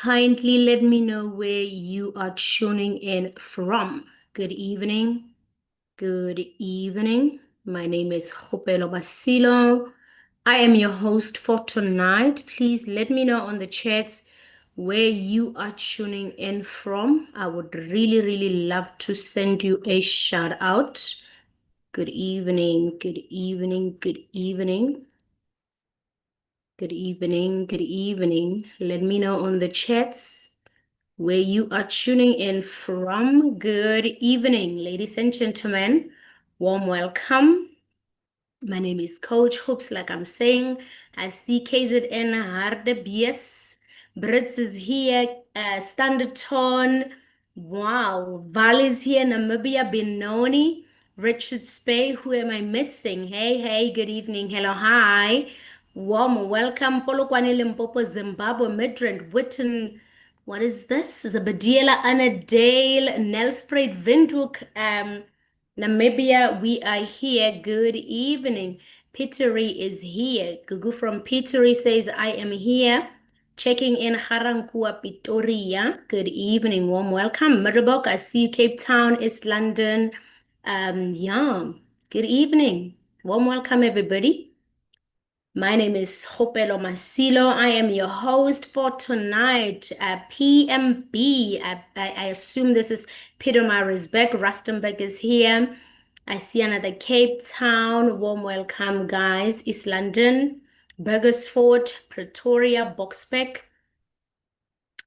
Kindly let me know where you are tuning in from. Good evening. Good evening. My name is Kgopelo Masilo. I am your host for tonight. Please let me know on the chats where you are tuning in from. I would really, really love to send you a shout out. Good evening. Good evening. Good evening. Good evening. Good evening. Let me know on the chats where you are tuning in from. Good evening, ladies and gentlemen. Warm welcome. My name is Coach Hoops, like I'm saying. I see KZN Harde BS. Brits is here. Standard Tone. Wow. Val is here. Namibia Benoni. Richard Spay. Who am I missing? Hey, good evening. Hello, hi. Warm welcome. Polokwane Limpopo, Zimbabwe, Midrand, Witten. What is this? Zabadiela Annadale, Nelspruit, Windhoek, Namibia. We are here. Good evening. Piteri is here. Gugu from Piteri says, I am here. Checking in Harankua, Pretoria. Good evening. Warm welcome. Middlebrook, I see you. Cape Town, East London. Yeah. Good evening. Warm welcome, everybody. My name is Kgopelo Masilo. I am your host for tonight, PMB. I assume this is Peter Marisbeck. Rustenburg is here. I see another Cape Town. Warm welcome, guys. East London, Burgersford, Pretoria, Boxbeck.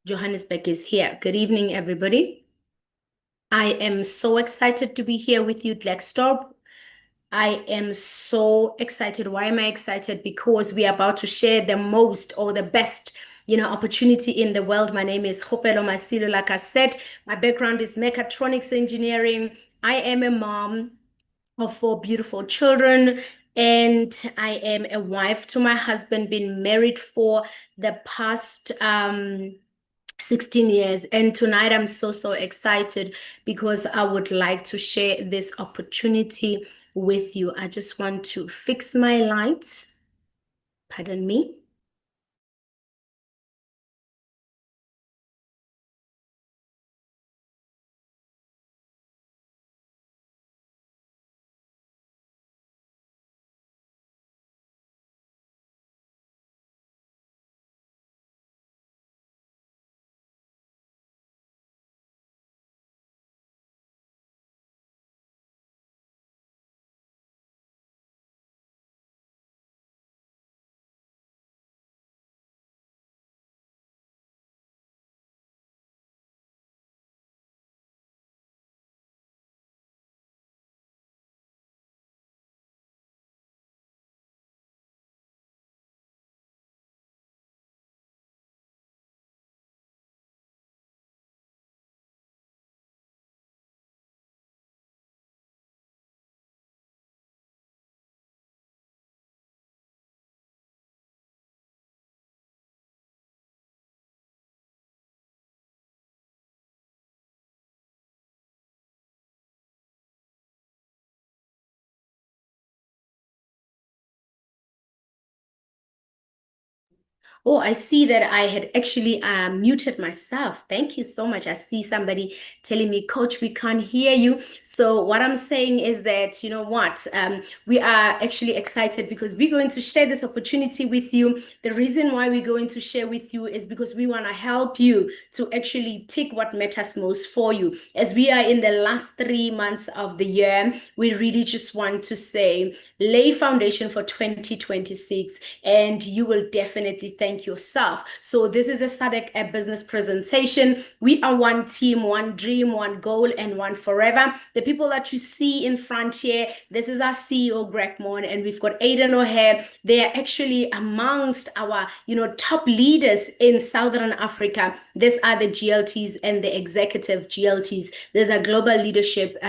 Johannesburg is here. Good evening, everybody. I am so excited to be here with you, Blackstorp. I am so excited. Why am I excited? Because we are about to share the most or the best, opportunity in the world. My name is Kgopelo Masilo. Like I said, my background is mechatronics engineering. I am a mom of four beautiful children, and I am a wife to my husband, been married for the past 16 years. And tonight I'm so excited because I would like to share this opportunity with you. I just want to fix my lights. Pardon me. Oh, I see that I had actually muted myself. Thank you so much. I see somebody telling me, Coach, we can't hear you. So what I'm saying is that, you know what, we are actually excited because we're going to share this opportunity with you. The reason why we're going to share with you is because we want to help you to actually take what matters most for you. As we are in the last 3 months of the year, we really just want to say, lay foundation for 2026, and you will definitely thank yourself. So this is a SADC business presentation. We are one team, one dream, one goal, and one forever. The people that you see in front here, this is our CEO, Greg Moore, and we've got Aidan O'Hare. They are actually amongst our, top leaders in Southern Africa. These are the GLTs and the executive GLTs. There's a global leadership,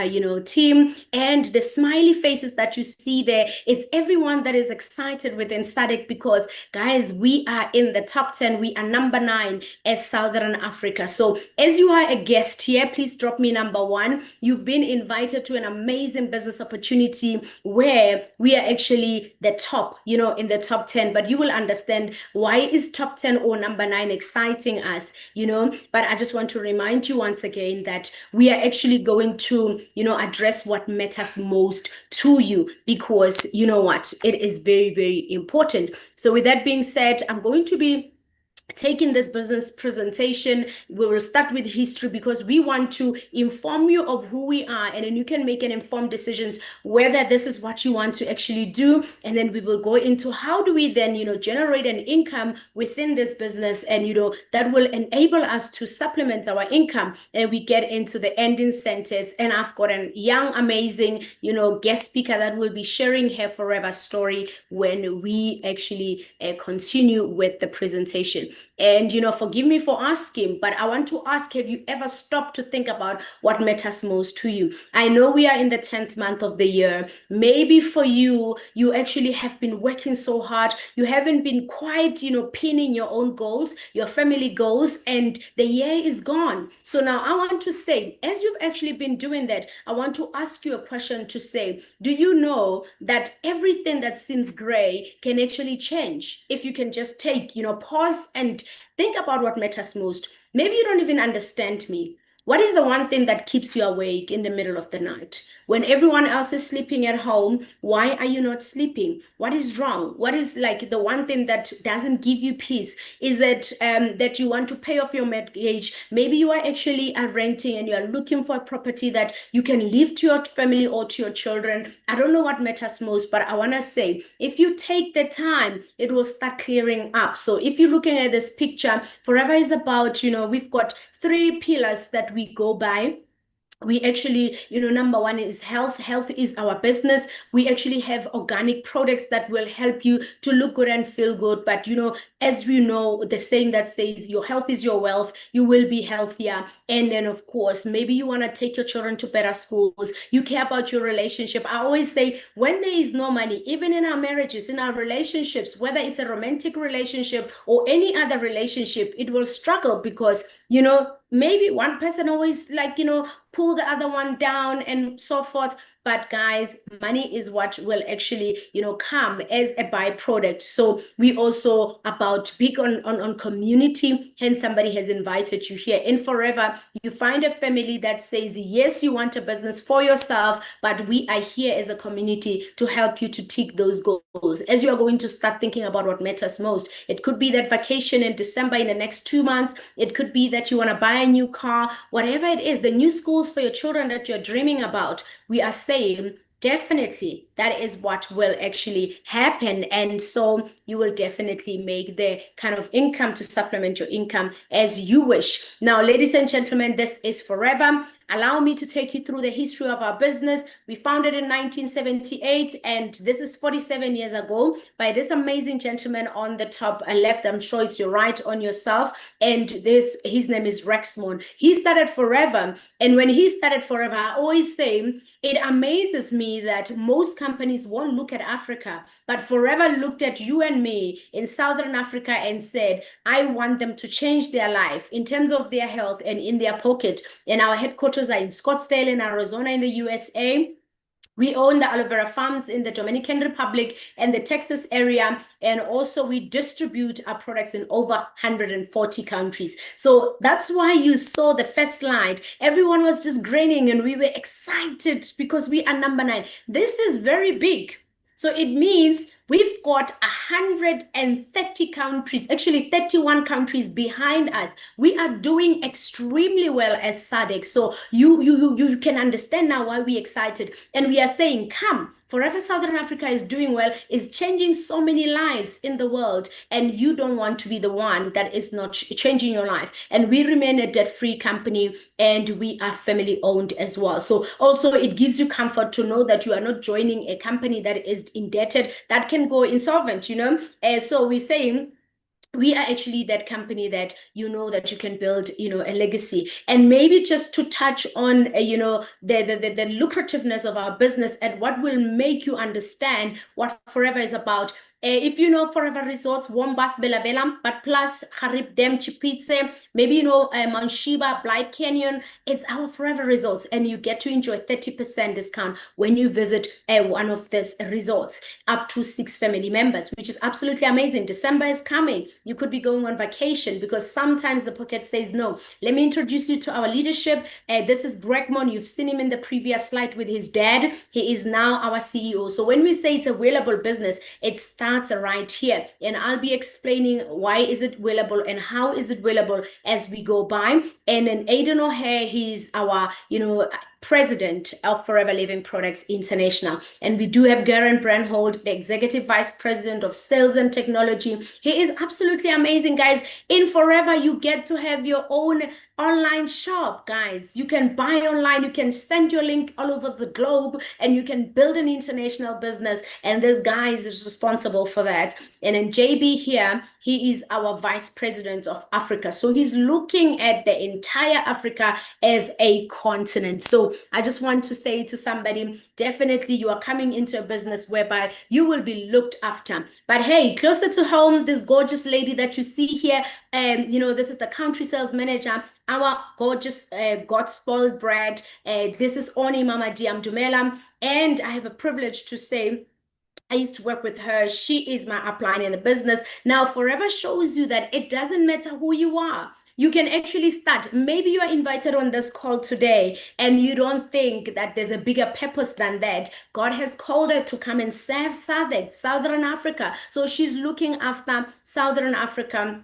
team, and the smiley faces that you see there, it's everyone that is excited within SADC because, guys, we are in the top 10. We are number 9 as Southern Africa. So as you are a guest here, please drop me number 1. You've been invited to an amazing business opportunity where we are actually the top, in the top 10. But you will understand why is top 10 or number 9 exciting us, But I just want to remind you once again that we are actually going to, address what matters most to you, because you know what, it is very, very important. So with that being said, I'm going to be taking this business presentation. We will start with history because we want to inform you of who we are, and then you can make an informed decisions whether this is what you want to actually do. And then we will go into how do we then generate an income within this business, and that will enable us to supplement our income. And we get into the end incentives, and I've got a young amazing guest speaker that will be sharing her forever story when we actually continue with the presentation. And forgive me for asking, but I want to ask, have you ever stopped to think about what matters most to you? I know we are in the 10th month of the year. Maybe for you, you actually have been working so hard. You haven't been quite, pinning your own goals, your family goals, and the year is gone. So now I want to say, as you've actually been doing that, I want to ask you a question to say, do you know that everything that seems gray can actually change if you can just take, pause and think about what matters most? Maybe you don't even understand me. What is the one thing that keeps you awake in the middle of the night? When everyone else is sleeping at home, why are you not sleeping? What is wrong? What is like the one thing that doesn't give you peace? Is it that you want to pay off your mortgage? Maybe you are actually renting and you are looking for a property that you can leave to your family or to your children. I don't know what matters most, but I want to say, if you take the time, it will start clearing up. So if you're looking at this picture, forever is about, we've got 3 pillars that we go by. We actually, number 1 is health. Health is our business. We actually have organic products that will help you to look good and feel good. But, as we know, the saying that says your health is your wealth, you will be healthier. And then, of course, maybe you want to take your children to better schools. You care about your relationship. I always say, when there is no money, even in our marriages, in our relationships, whether it's a romantic relationship or any other relationship, it will struggle because, maybe one person always pull the other one down and so forth. But guys, money is what will actually, come as a byproduct. So we also about big on community. Hence, somebody has invited you here. In Forever, you find a family that says, yes, you want a business for yourself, but we are here as a community to help you to tick those goals. As you are going to start thinking about what matters most, it could be that vacation in December in the next 2 months. It could be that you want to buy a new car, whatever it is, the new schools for your children that you're dreaming about. We are saying definitely that is what will actually happen. And so you will definitely make the kind of income to supplement your income as you wish. Now, ladies and gentlemen, this is Forever. Allow me to take you through the history of our business. We founded in 1978, and this is 47 years ago by this amazing gentleman on the top left. I'm sure it's your right on yourself. And his name is Rexmond. He started Forever. And when he started Forever, I always say, it amazes me that most companies won't look at Africa, but Forever looked at you and me in Southern Africa and said, I want them to change their life in terms of their health and in their pocket. And our headquarters are in Scottsdale in Arizona in the USA. We own the aloe vera farms in the Dominican Republic and the Texas area. And also we distribute our products in over 140 countries. So that's why you saw the first slide. Everyone was just grinning and we were excited because we are number 9. This is very big. So it means we've got 130 countries, actually 31 countries behind us. We are doing extremely well as SADC. So you can understand now why we're excited. And we are saying, come, Forever Southern Africa is doing well, is changing so many lives in the world. And you don't want to be the one that is not changing your life. And we remain a debt-free company, and we are family owned as well. So also it gives you comfort to know that you are not joining a company that is indebted, that can go insolvent, so we're saying we are actually that company that that you can build a legacy. And maybe just to touch on the lucrativeness of our business and what will make you understand what Forever is about. If you know Forever Resorts, warm bath Bella Bella, but plus Harib Dem Chipitze, maybe you know Mount Sheba, Blight Canyon, it's our Forever Resorts, and you get to enjoy 30% discount when you visit one of these resorts, up to 6 family members, which is absolutely amazing. December is coming. You could be going on vacation because sometimes the pocket says no. Let me introduce you to our leadership. This is Greg Mon. You've seen him in the previous slide with his dad. He is now our CEO. So when we say it's a available business, it starts right here. And I'll be explaining why is it available and how is it available as we go by. And then Aidan O'Hare, he's our, president of Forever Living Products International. And we do have Garen Brandhold, the executive vice president of sales and technology. He is absolutely amazing, guys. In Forever, you get to have your own online shop, guys. You can buy online, you can send your link all over the globe, and you can build an international business. And this guy is responsible for that. And then JB here, he is our vice president of Africa. So he's looking at the entire Africa as a continent. So I just want to say to somebody, definitely you are coming into a business whereby you will be looked after. But hey, closer to home, this gorgeous lady that you see here, this is the country sales manager, our gorgeous God spoiled bread. This is Oni Mama Diamdumela, and I have a privilege to say I used to work with her. She is my upline in the business. Now, Forever shows you that it doesn't matter who you are. You can actually start. Maybe you are invited on this call today and you don't think that there's a bigger purpose than that. God has called her to come and serve SADC, Southern Africa. So she's looking after Southern Africa,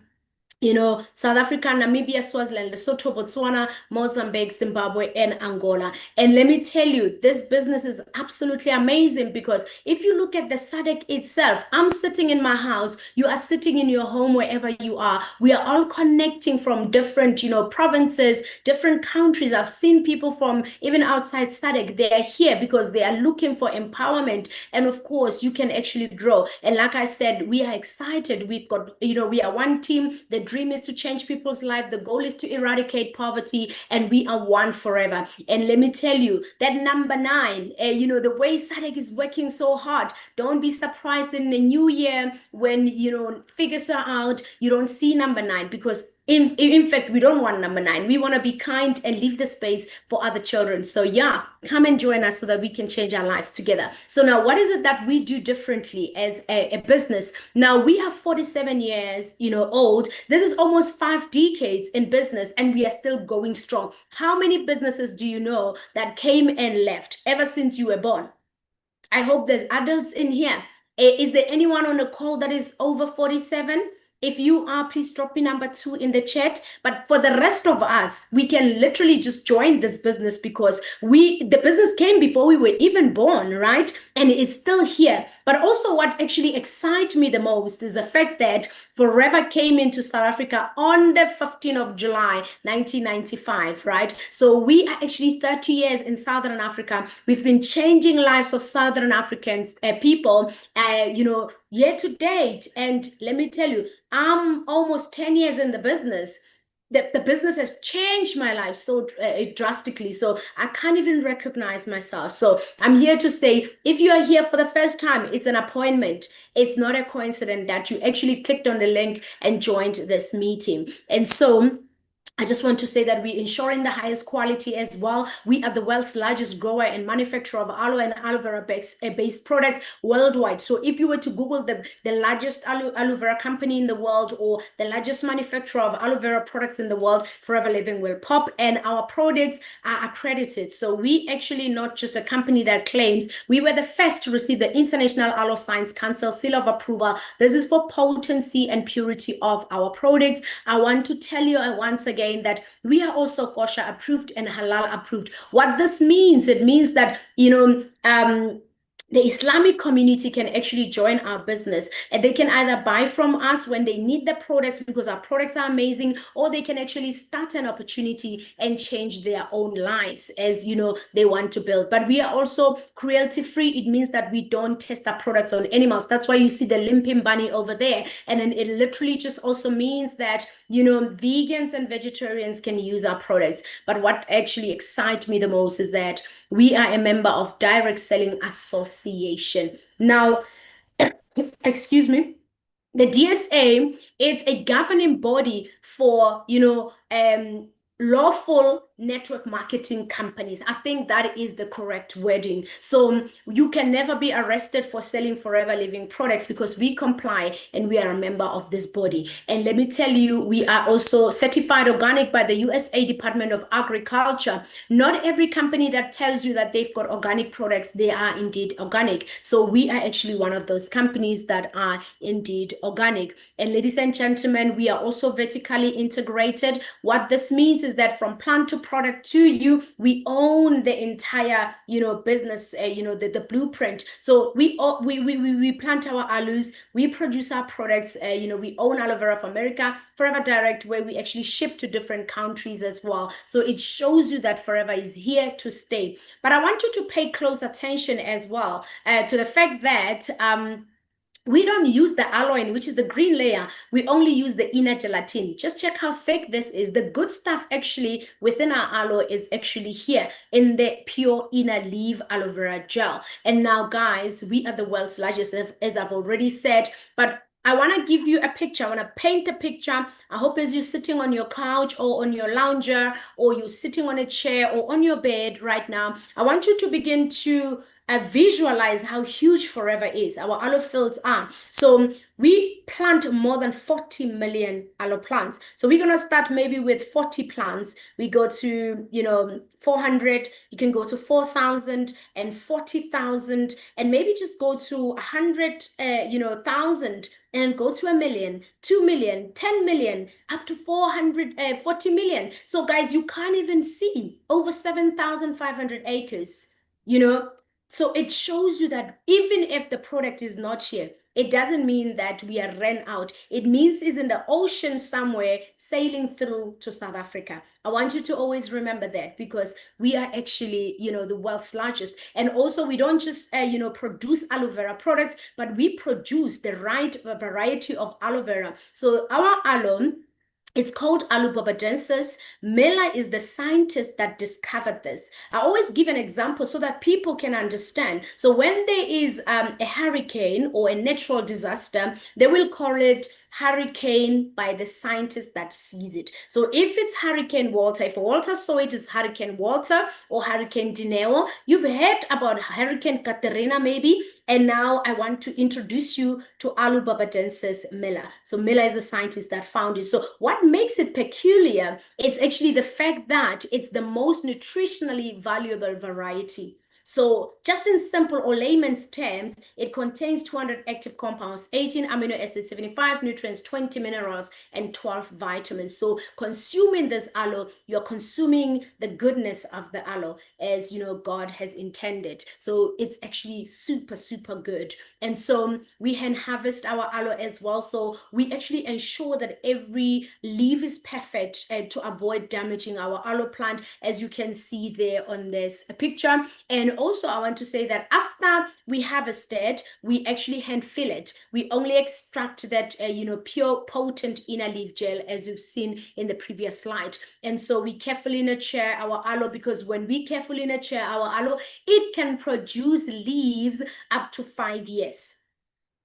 South Africa, Namibia, Swaziland, Lesotho, Botswana, Mozambique, Zimbabwe, and Angola. And let me tell you, this business is absolutely amazing because if you look at the SADC itself, I'm sitting in my house, you are sitting in your home, wherever you are. We are all connecting from different, provinces, different countries. I've seen people from even outside SADC. They are here because they are looking for empowerment. And of course, you can actually grow. And like I said, we are excited. We've got, we are one team. The dream is to change people's life. The goal is to eradicate poverty, and we are one forever. And let me tell you that number 9, the way SADC is working so hard, don't be surprised in the new year when, figures are out, you don't see number 9, because in fact, we don't want number 9. We want to be kind and leave the space for other children. So yeah, come and join us so that we can change our lives together. So now, what is it that we do differently as a business? Now, we are 47 years, old. This is almost 5 decades in business, and we are still going strong. How many businesses do you know that came and left ever since you were born? I hope there's adults in here. Is there anyone on the call that is over 47? If you are, please drop me number 2 in the chat. But for the rest of us, we can literally just join this business because the business came before we were even born, right? And it's still here. But also what actually excites me the most is the fact that Forever came into South Africa on the 15th of July, 1995, right? So we are actually 30 years in Southern Africa. We've been changing lives of Southern Africans, people, year to date. And let me tell you, I'm almost 10 years in the business. The business has changed my life so drastically. So I can't even recognize myself. So I'm here to say, if you are here for the first time, it's an appointment. It's not a coincidence that you actually clicked on the link and joined this meeting. And so I just want to say that we're ensuring the highest quality as well. We are the world's largest grower and manufacturer of aloe and aloe vera based products worldwide. So if you were to Google the largest aloe vera company in the world or the largest manufacturer of aloe vera products in the world, Forever Living will pop, and our products are accredited. So we actually not just a company that claims. We were the first to receive the International Aloe Science Council seal of approval. This is for potency and purity of our products. I want to tell you once again that we are also kosher approved and halal approved. What this means, it means that, the Islamic community can actually join our business, and they can either buy from us when they need the products because our products are amazing, or they can actually start an opportunity and change their own lives as they want to build. But we are also cruelty free. It means that we don't test our products on animals. That's why you see the limping bunny over there. And then it literally just also means that vegans and vegetarians can use our products. But what actually excites me the most is that we are a member of Direct Selling Association. Now, excuse me, the DSA, it's a governing body for, lawful network marketing companies. I think that is the correct wording. So you can never be arrested for selling Forever Living products because we comply and we are a member of this body. And let me tell you, we are also certified organic by the USA Department of Agriculture. Not every company that tells you that they've got organic products, they are indeed organic. So we are actually one of those companies that are indeed organic. And ladies and gentlemen, we are also vertically integrated. What this means is that from plant to product to you, we own the entire, business, the blueprint. So we plant our aloes, we produce our products, we own Aloe Vera of America, Forever Direct, where we actually ship to different countries as well. So it shows you that Forever is here to stay. But I want you to pay close attention as well to the fact that we don't use the aloe, which is the green layer. We only use the inner gelatin. Just check how thick this is. The good stuff actually within our aloe is actually here in the pure inner leaf aloe vera gel. And now, guys, we are the world's largest, as I've already said, but I want to give you a picture. I want to paint a picture. I hope as you're sitting on your couch or on your lounger or you're sitting on a chair or on your bed right now, I want you to begin to visualize how huge Forever is, our aloe fields are. So we plant more than 40 million aloe plants. So we're going to start maybe with 40 plants. We go to, 400, you can go to 4,000 and 40,000 and maybe just go to 100, 1,000 and go to 1 million, 2 million, 10 million, up to 440 million. So guys, you can't even see over 7,500 acres, so it shows you that even if the product is not here, it doesn't mean that we are ran out. It means it's in the ocean somewhere sailing through to South Africa. I want you to always remember that because we are actually, the world's largest. And also we don't just, produce aloe vera products, but we produce the right variety of aloe vera. So our aloe, it's called Aloe bobadensis. Miller is the scientist that discovered this. I always give an example so that people can understand. So when there is a hurricane or a natural disaster, they will call it hurricane by the scientist that sees it. So if it's Hurricane Walter, if Walter saw it as Hurricane Walter or Hurricane Dineo, you've heard about Hurricane Katrina maybe, and now I want to introduce you to Aloe bobadensis Miller. So Miller is the scientist that found it. So what makes it peculiar, it's actually the fact that it's the most nutritionally valuable variety. So just in simple or layman's terms, it contains 200 active compounds, 18 amino acids, 75 nutrients, 20 minerals, and 12 vitamins. So consuming this aloe, you're consuming the goodness of the aloe as, God has intended. So it's actually super, super good. And so we can harvest our aloe as well. So we actually ensure that every leaf is perfect to avoid damaging our aloe plant, as you can see there on this picture. And also, I want to say that after we harvested, we actually hand fill it. We only extract that, pure potent inner leaf gel, as you've seen in the previous slide. And so we carefully nurture our aloe because when we carefully nurture our aloe, it can produce leaves up to 5 years.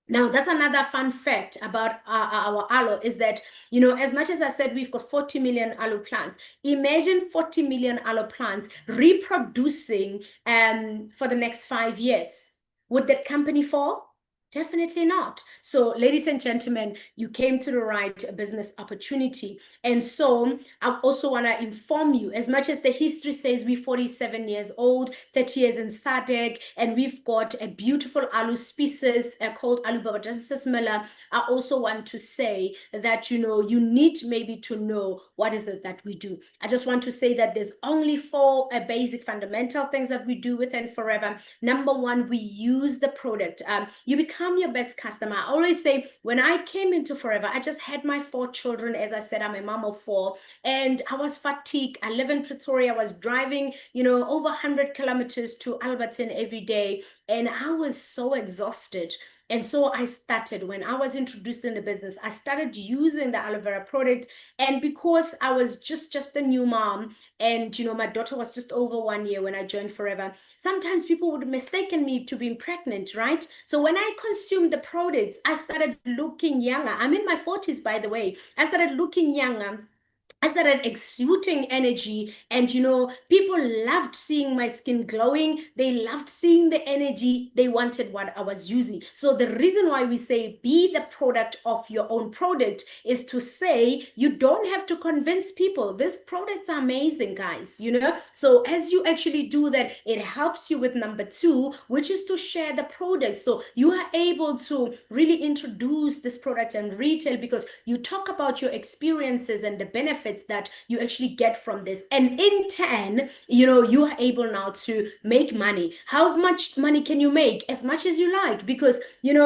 Now, that's another fun fact about our aloe is that, as much as I said, we've got 40 million aloe plants. Imagine 40 million aloe plants reproducing for the next 5 years. Would that company fall? Definitely not. So, ladies and gentlemen, you came to the right business opportunity. And so I also want to inform you, as much as the history says we're 47 years old, 30 years in SADC, and we've got a beautiful aloe species called Aloe bobadensis Miller, I also want to say that, you need maybe to know what is it that we do. I just want to say that there's only 4 basic fundamental things that we do within Forever. Number 1, we use the product. You become your best customer. I always say when I came into Forever, I just had my 4 children. As I said, I'm a mom of 4 and I was fatigued. I live in Pretoria. I was driving, over 100 kilometers to Alberton every day. And I was so exhausted. And so I started, when I was introduced in the business, I started using the aloe vera product. And because I was just a new mom, and my daughter was just over 1 year when I joined Forever, sometimes people would mistaken me to being pregnant, right? So when I consumed the products, I started looking younger. I'm in my 40s, by the way. I started looking younger. I started exuding energy, and people loved seeing my skin glowing. They loved seeing the energy. They wanted what I was using. So, the reason why we say be the product of your own product is to say you don't have to convince people. These products are amazing, guys. So, as you actually do that, it helps you with number two, which is to share the product. So, you are able to really introduce this product and retail because you talk about your experiences and the benefits that you actually get from this. And in turn, you are able now to make money. How much money can you make? As much as you like, because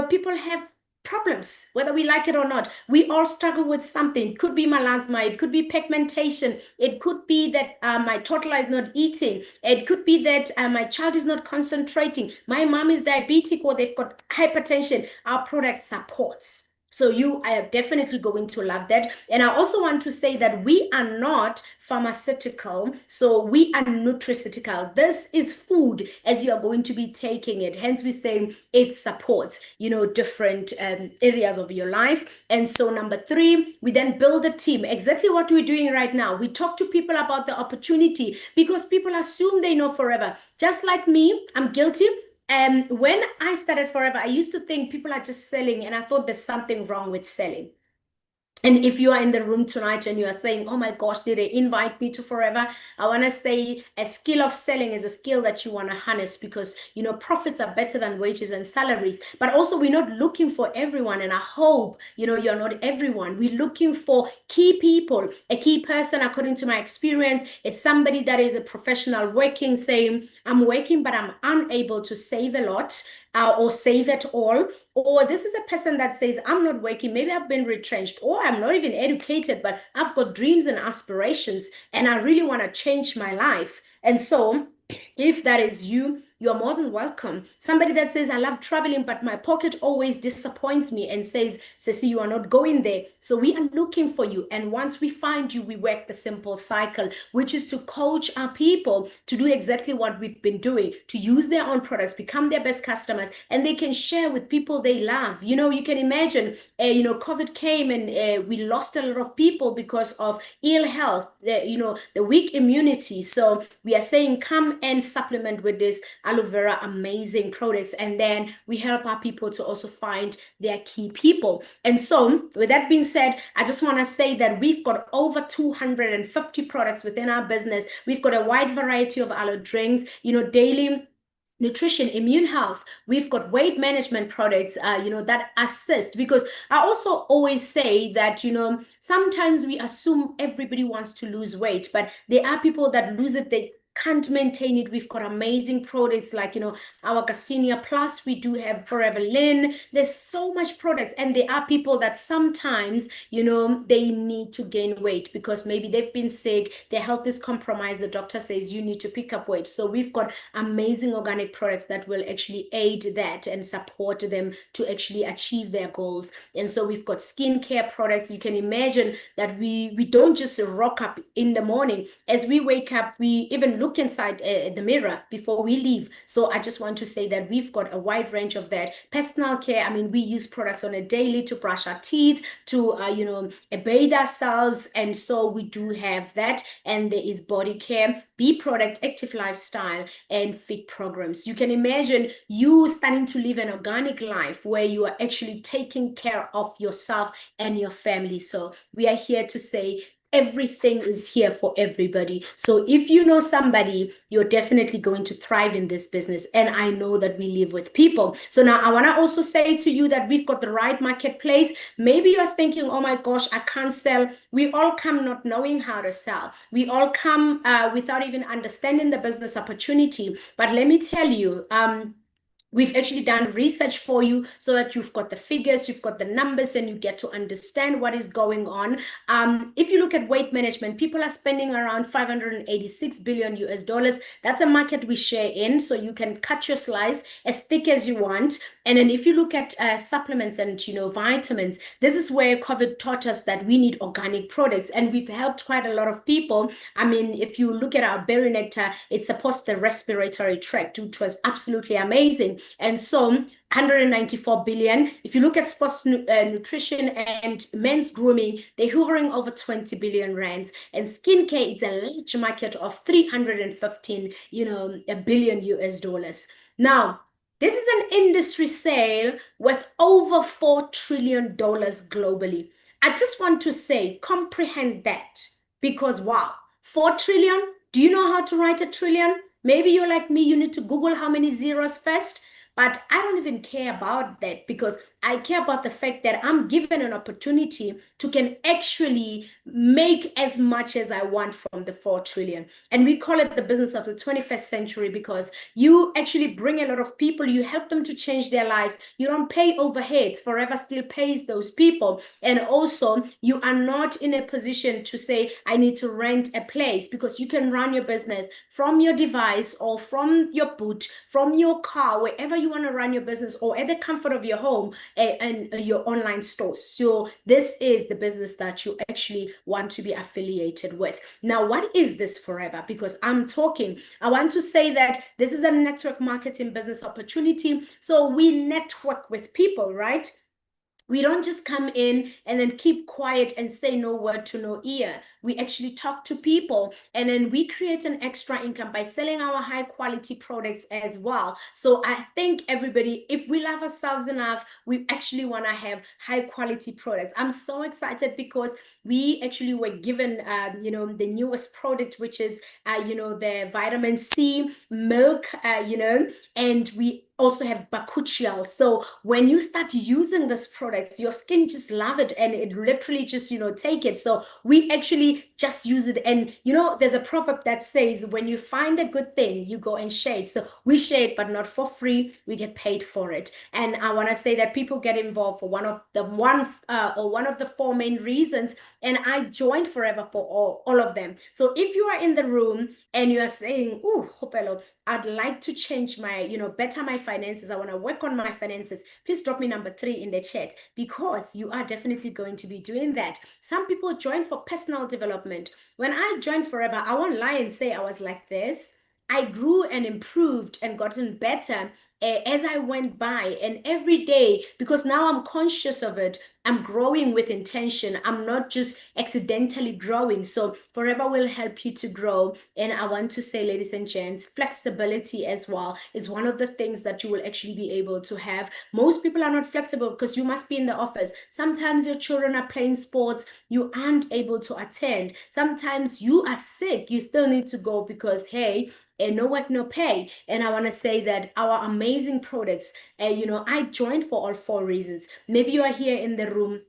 people have problems, whether we like it or not. We all struggle with something. It could be melasma, it could be pigmentation, it could be that my toddler is not eating, it could be that my child is not concentrating, my mom is diabetic, or they've got hypertension. Our product supports. So you are definitely going to love that. And I also want to say that we are not pharmaceutical, so we are nutraceutical. This is food as you are going to be taking it. Hence, we say it supports, different areas of your life. And so, number three, we then build a team. Exactly what we're doing right now. We talk to people about the opportunity because people assume they know Forever. Just like me, I'm guilty. When I started Forever, I used to think people are just selling, and I thought there's something wrong with selling. And if you are in the room tonight and you are saying, oh my gosh, did they invite me to Forever? I want to say a skill of selling is a skill that you want to harness because, profits are better than wages and salaries. But also, we're not looking for everyone. And I hope, you're not everyone. We're looking for key people. A key person, according to my experience, is somebody that is a professional working, saying, I'm working, but I'm unable to save a lot. Or save at all, or this is a person that says, I'm not working, maybe I've been retrenched, or I'm not even educated, but I've got dreams and aspirations, and I really want to change my life. And so, if that is you, you're more than welcome. Somebody that says, I love traveling, but my pocket always disappoints me and says, Ceci, you are not going there. So we are looking for you. And once we find you, we work the simple cycle, which is to coach our people to do exactly what we've been doing, to use their own products, become their best customers, and they can share with people they love. You can imagine, COVID came and we lost a lot of people because of ill health, the weak immunity. So we are saying, come and supplement with this aloe vera amazing products, and then we help our people to also find their key people. And so with that being said, I just want to say that we've got over 250 products within our business. We've got a wide variety of aloe drinks, daily nutrition, immune health. We've got weight management products, that assist, because I also always say that, sometimes we assume everybody wants to lose weight, but there are people that lose it, they can't maintain it. We've got amazing products like, our Garcinia Plus. We do have Forever Lin. There's so much products. And there are people that sometimes, they need to gain weight because maybe they've been sick, their health is compromised. The doctor says you need to pick up weight. So we've got amazing organic products that will actually aid that and support them to actually achieve their goals. And so we've got skincare products. You can imagine that we don't just rock up in the morning. As we wake up, we even look inside the mirror before we leave. So I just want to say that we've got a wide range of that. Personal care, I mean, we use products on a daily to brush our teeth, to bathe ourselves, and so we do have that. And there is body care, be product, active lifestyle, and fit programs. You can imagine you starting to live an organic life where you are actually taking care of yourself and your family. So we are here to say everything is here for everybody. So if you know somebody, you're definitely going to thrive in this business. And I know that we live with people. So now I want to also say to you that we've got the right marketplace. Maybe you're thinking, oh my gosh, I can't sell. We all come not knowing how to sell. We all come without even understanding the business opportunity. But let me tell you, We've actually done research for you so that you've got the figures, you've got the numbers, and you get to understand what is going on. If you look at weight management, people are spending around 586 billion US dollars. That's a market we share in, so you can cut your slice as thick as you want. And then if you look at supplements and vitamins, this is where COVID taught us that we need organic products, and we've helped quite a lot of people. I mean, if you look at our berry nectar, it supports the respiratory tract, which was absolutely amazing. And so 194 billion. If you look at sports nutrition and men's grooming, they're hovering over 20 billion rands. And skincare, it's a large market of 315, a billion US dollars. Now, this is an industry sale with over $4 trillion globally. I just want to say, comprehend that because wow, 4 trillion. Do you know how to write a trillion? Maybe you're like me, you need to Google how many zeros first. But I don't even care about that because I care about the fact that I'm given an opportunity to can actually make as much as I want from the 4 trillion. And we call it the business of the 21st century because you actually bring a lot of people, you help them to change their lives. You don't pay overheads. Forever still pays those people. And also, you are not in a position to say, I need to rent a place because you can run your business from your device or from your boot, from your car, wherever you want to run your business or at the comfort of your home and your online stores. So this is the business that you actually want to be affiliated with. Now, what is this Forever? Because I want to say that this is a network marketing business opportunity. So we network with people, right? We don't just come in and then keep quiet and say no word to no ear. We actually talk to people and then we create an extra income by selling our high quality products as well. So I think everybody, if we love ourselves enough, we actually want to have high quality products. I'm so excited because we actually were given, the newest product, which is, the vitamin C milk, and we also have bakuchial. So when you start using this products, your skin just love it and it literally just, take it. So we actually just use it. And, there's a proverb that says, when you find a good thing, you go and share it. So we share it, but not for free. We get paid for it. And I want to say that people get involved for one of the four main reasons. And I joined Forever for all of them. So if you are in the room and you are saying, oh, Kgopelo, I'd like to change my, better my finances. I want to work on my finances. Please drop me number 3 in the chat because you are definitely going to be doing that. Some people join for personal development. When I joined Forever, I won't lie and say I was like this. I grew and improved and gotten better as I went by and every day because now I'm conscious of it. I'm growing with intention. I'm not just accidentally growing. So Forever will help you to grow. And I want to say, ladies and gents, flexibility as well is one of the things that you will actually be able to have. Most people are not flexible because you must be in the office. Sometimes your children are playing sports. You aren't able to attend. Sometimes you are sick. You still need to go because, hey, and no work, no pay. And I want to say that our amazing products, I joined for all 4 reasons. Maybe you are here in the room,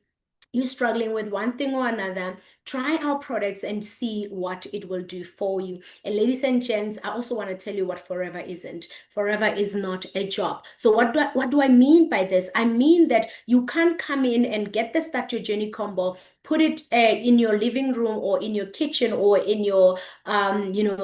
you're struggling with one thing or another, try our products and see what it will do for you. And ladies and gents, I also want to tell you what Forever isn't. Forever is not a job. So what do I mean by this? I mean that you can't come in and get the Start Your Journey combo, put it in your living room or in your kitchen or in your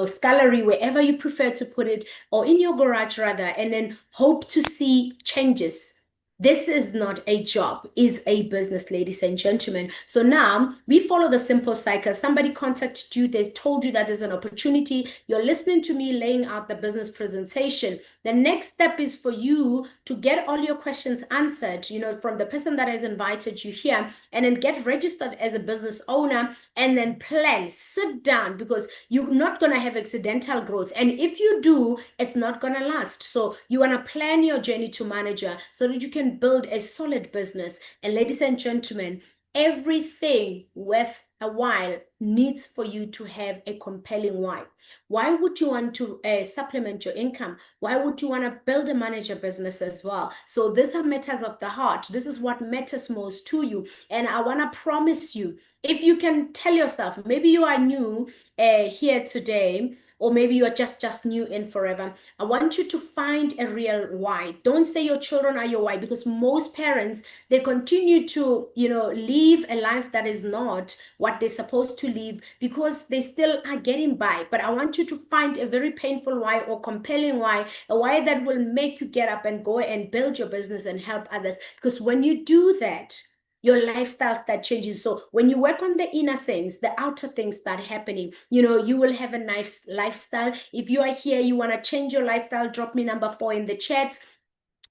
scullery, wherever you prefer to put it, or in your garage rather, and then hope to see changes. This is not a job, is a business, ladies and gentlemen. So now we follow the simple cycle. Somebody contacted you, they told you that there's an opportunity. You're listening to me laying out the business presentation. The next step is for you to get all your questions answered, from the person that has invited you here, and then get registered as a business owner and then plan, sit down, because you're not going to have accidental growth. And if you do, it's not going to last. So you want to plan your journey to manager so that you can build a solid business. And ladies and gentlemen, everything worth a while needs for you to have a compelling why. Why would you want to supplement your income? Why would you want to build a manager business as well? So these are matters of the heart. This is what matters most to you. And I want to promise you, if you can tell yourself, maybe you are new here today, or maybe you're just new in forever. I want you to find a real why. Don't say your children are your why, because most parents, they continue to, live a life that is not what they're supposed to live because they still are getting by. But I want you to find a very painful why or compelling why, a why that will make you get up and go and build your business and help others. Because when you do that, your lifestyle start changing. So when you work on the inner things, the outer things start happening. You will have a nice lifestyle. If you are here, you want to change your lifestyle, drop me number 4 in the chats.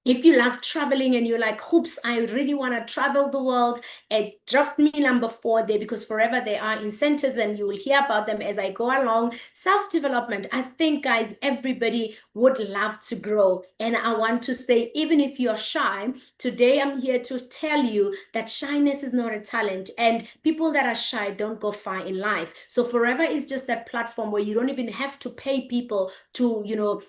If you love traveling and you're like, hoops, I really want to travel the world, drop me number 4 there, because forever there are incentives and you will hear about them as I go along. Self-development. I think, guys, everybody would love to grow. And I want to say, even if you're shy, today I'm here to tell you that shyness is not a talent, and people that are shy don't go far in life. So forever is just that platform where you don't even have to pay people to,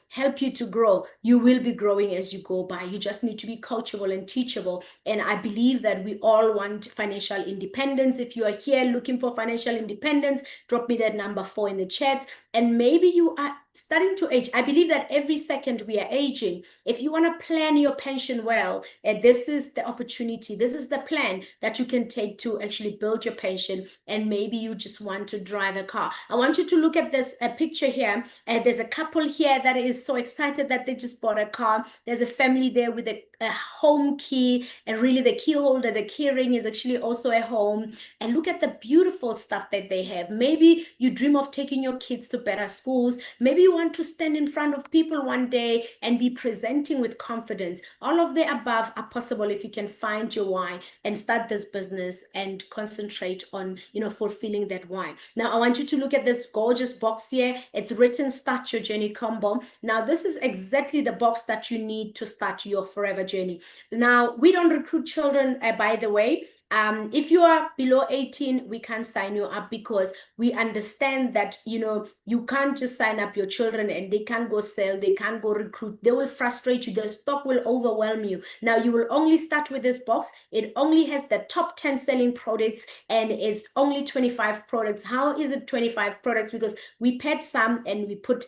help you to grow. You will be growing as you go by. You just need to be coachable and teachable. And I believe that we all want financial independence. If you are here looking for financial independence, drop me that number 4 in the chats. And maybe you are starting to age. I believe that every second we are aging. If you want to plan your pension well, this is the opportunity. This is the plan that you can take to actually build your pension. And maybe you just want to drive a car. I want you to look at this picture here. There's a couple here that is so excited that they just bought a car. There's a family there with a home key, and really the key holder, the key ring is actually also a home. And look at the beautiful stuff that they have. Maybe you dream of taking your kids to better schools. Maybe you want to stand in front of people one day and be presenting with confidence. All of the above are possible if you can find your why and start this business and concentrate on, fulfilling that why. Now, I want you to look at this gorgeous box here. It's written Start Your Journey Combo. Now, this is exactly the box that you need to start your forever journey. Now, we don't recruit children, by the way. If you are below 18, we can't sign you up, because we understand that, you can't just sign up your children and they can't go sell, they can't go recruit. They will frustrate you. The stock will overwhelm you. Now, you will only start with this box. It only has the top 10 selling products, and it's only 25 products. How is it 25 products? Because we paired some and we put,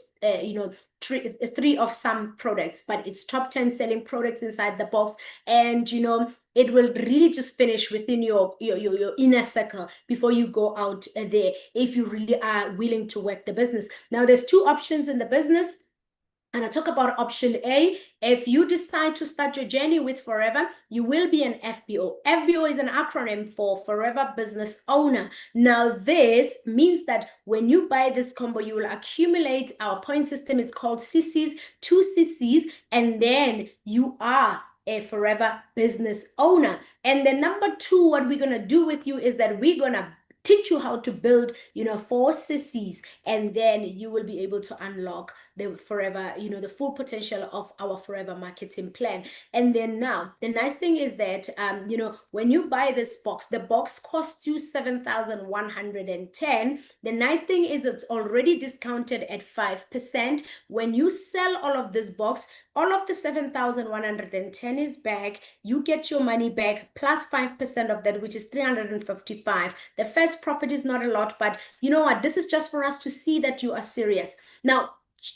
three of some products, but it's top 10 selling products inside the box. And it will really just finish within your inner circle before you go out there, if you really are willing to work the business. Now, there's 2 options in the business. And I talk about option A. If you decide to start your journey with Forever, you will be an FBO. FBO is an acronym for Forever Business Owner. Now, this means that when you buy this combo, you will accumulate, our point system is called CCs, 2 CCs, and then you are a forever business owner. And then number 2, what we're going to do with you is that we're going to teach you how to build, 4 CCs, and then you will be able to unlock the forever, the full potential of our forever marketing plan. And then now, the nice thing is that, when you buy this box, the box costs you 7,110. The nice thing is it's already discounted at 5%. When you sell all of this box, all of the 7,110 is back. You get your money back plus 5% of that, which is 355. The first profit is not a lot, but you know what? This is just for us to see that you are serious. Now,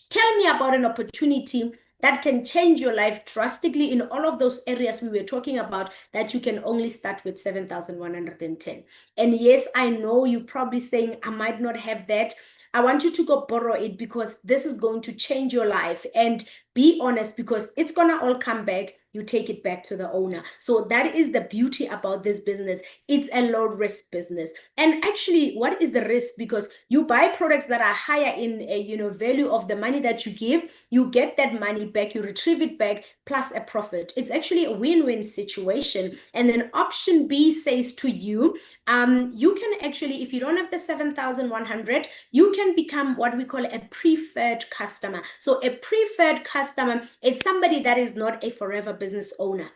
tell me about an opportunity that can change your life drastically in all of those areas we were talking about, that you can only start with 7,110. And yes, I know you're probably saying, I might not have that. I want you to go borrow it, because this is going to change your life. And be honest, because it's gonna all come back. You take it back to the owner. So that is the beauty about this business. It's a low risk business. And actually, what is the risk? Because you buy products that are higher in value of the money that you give, you get that money back, you retrieve it back, plus a profit. It's actually a win-win situation. And then option B says to you, you can actually, if you don't have the 7,100, you can become what we call a preferred customer. So a preferred customer, it's somebody that is not a forever business owner.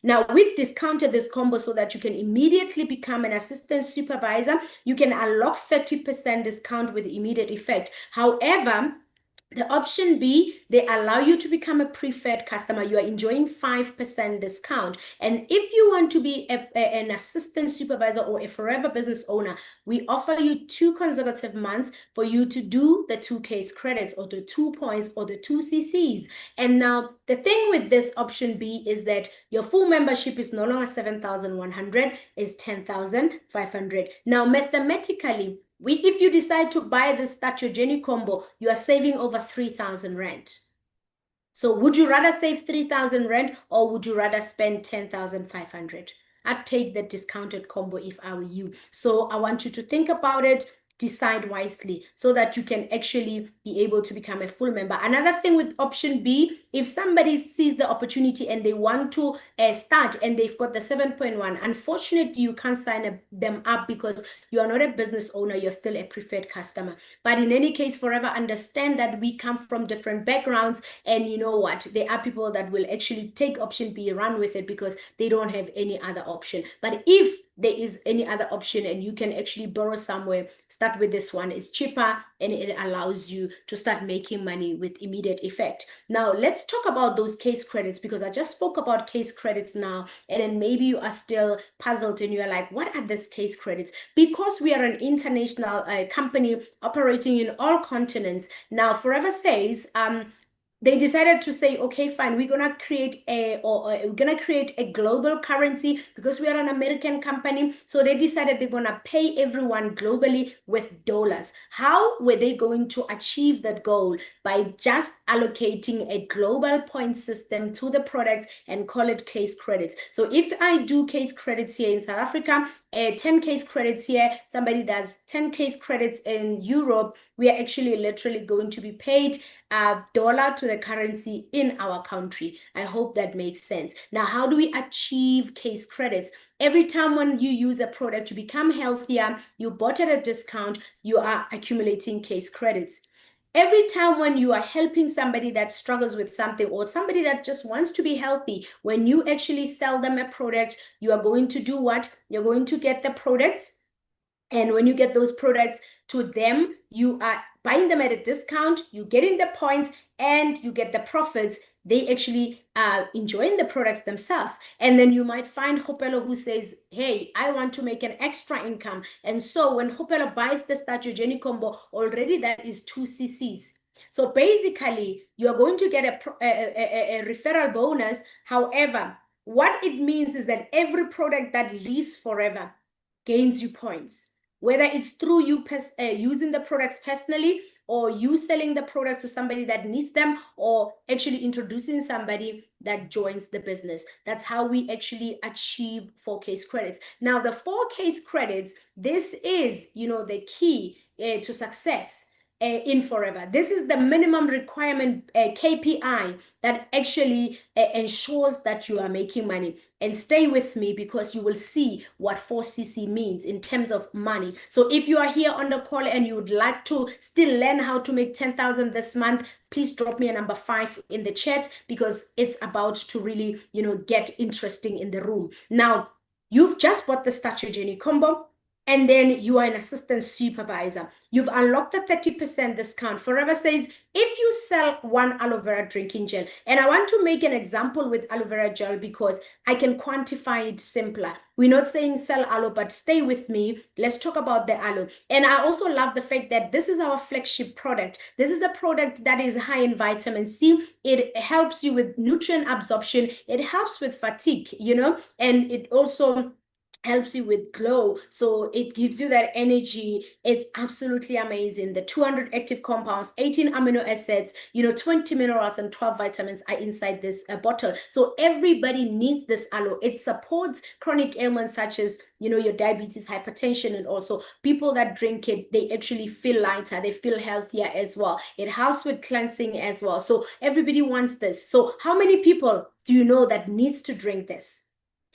Now, we've discounted this combo so that you can immediately become an assistant supervisor. You can unlock 30% discount with immediate effect. However, the option B, they allow you to become a preferred customer. You are enjoying 5% discount. And if you want to be an assistant supervisor or a forever business owner, we offer you 2 consecutive months for you to do the 2 case credits or the 2 points or the 2 CCs. And now the thing with this option B is that your full membership is no longer 7,100, it's 10,500. Now, mathematically, if you decide to buy this Start Your Journey combo, you are saving over 3,000 rand. So would you rather save 3,000 rand or would you rather spend 10,500? I'd take the discounted combo if I were you. So I want you to think about it, decide wisely so that you can actually be able to become a full member. Another thing with option B, if somebody sees the opportunity and they want to start and they've got the 7.1, unfortunately, you can't sign them up because you are not a business owner, you're still a preferred customer. But in any case, forever understand that we come from different backgrounds, and you know what? There are people that will actually take option B, run with it because they don't have any other option. But if there is any other option and you can actually borrow somewhere, start with this one. It's cheaper and it allows you to start making money with immediate effect. Now, let's talk about those case credits because I just spoke about case credits now, and then maybe you are still puzzled and you're like, what are these case credits? Because we are an international company operating in all continents. Now, Forever says, they decided to say, okay, fine, we're gonna create a global currency because we are an American company. So they decided they're gonna pay everyone globally with dollars. How were they going to achieve that goal? By just allocating a global point system to the products and call it case credits. So if I do case credits here in South Africa, 10 case credits here, somebody does 10 case credits in Europe, we are actually literally going to be paid a dollar to the currency in our country. I hope that makes sense. Now, how do we achieve case credits? Every time when you use a product to become healthier, you bought at a discount, you are accumulating case credits. Every time when you are helping somebody that struggles with something or somebody that just wants to be healthy, when you actually sell them a product, you are going to do what? You're going to get the products. And when you get those products to them, you are buying them at a discount, you're getting the points, and you get the profits. They actually are enjoying the products themselves. And then you might find Kgopelo who says, hey, I want to make an extra income. And so when Kgopelo buys the Start Your Journey combo, already that is 2 CCs. So basically, you're going to get a referral bonus. However, what it means is that every product that lives forever gains you points, whether it's through you using the products personally or you selling the products to somebody that needs them or actually introducing somebody that joins the business. That's how we actually achieve 4 case credits. Now, the 4 case credits, this is, the key to success in Forever. This is the minimum requirement KPI that actually ensures that you are making money. And stay with me because you will see what 4CC means in terms of money. So if you are here on the call and you would like to still learn how to make 10,000 this month, please drop me a number 5 in the chat because it's about to really, get interesting in the room. Now, you've just bought the Start Your Journey combo, and then you are an assistant supervisor. You've unlocked the 30% discount. Forever says, if you sell 1 aloe vera drinking gel, and I want to make an example with aloe vera gel because I can quantify it simpler. We're not saying sell aloe, but stay with me. Let's talk about the aloe. And I also love the fact that this is our flagship product. This is the product that is high in vitamin C. It helps you with nutrient absorption. It helps with fatigue, and it also helps you with glow, so it gives you that energy. It's absolutely amazing. The 200 active compounds, 18 amino acids, 20 minerals and 12 vitamins are inside this bottle. So everybody needs this aloe. It supports chronic ailments such as your diabetes, hypertension, and also people that drink it, they actually feel lighter, they feel healthier as well. It helps with cleansing as well. So everybody wants this. So how many people do you know that needs to drink this?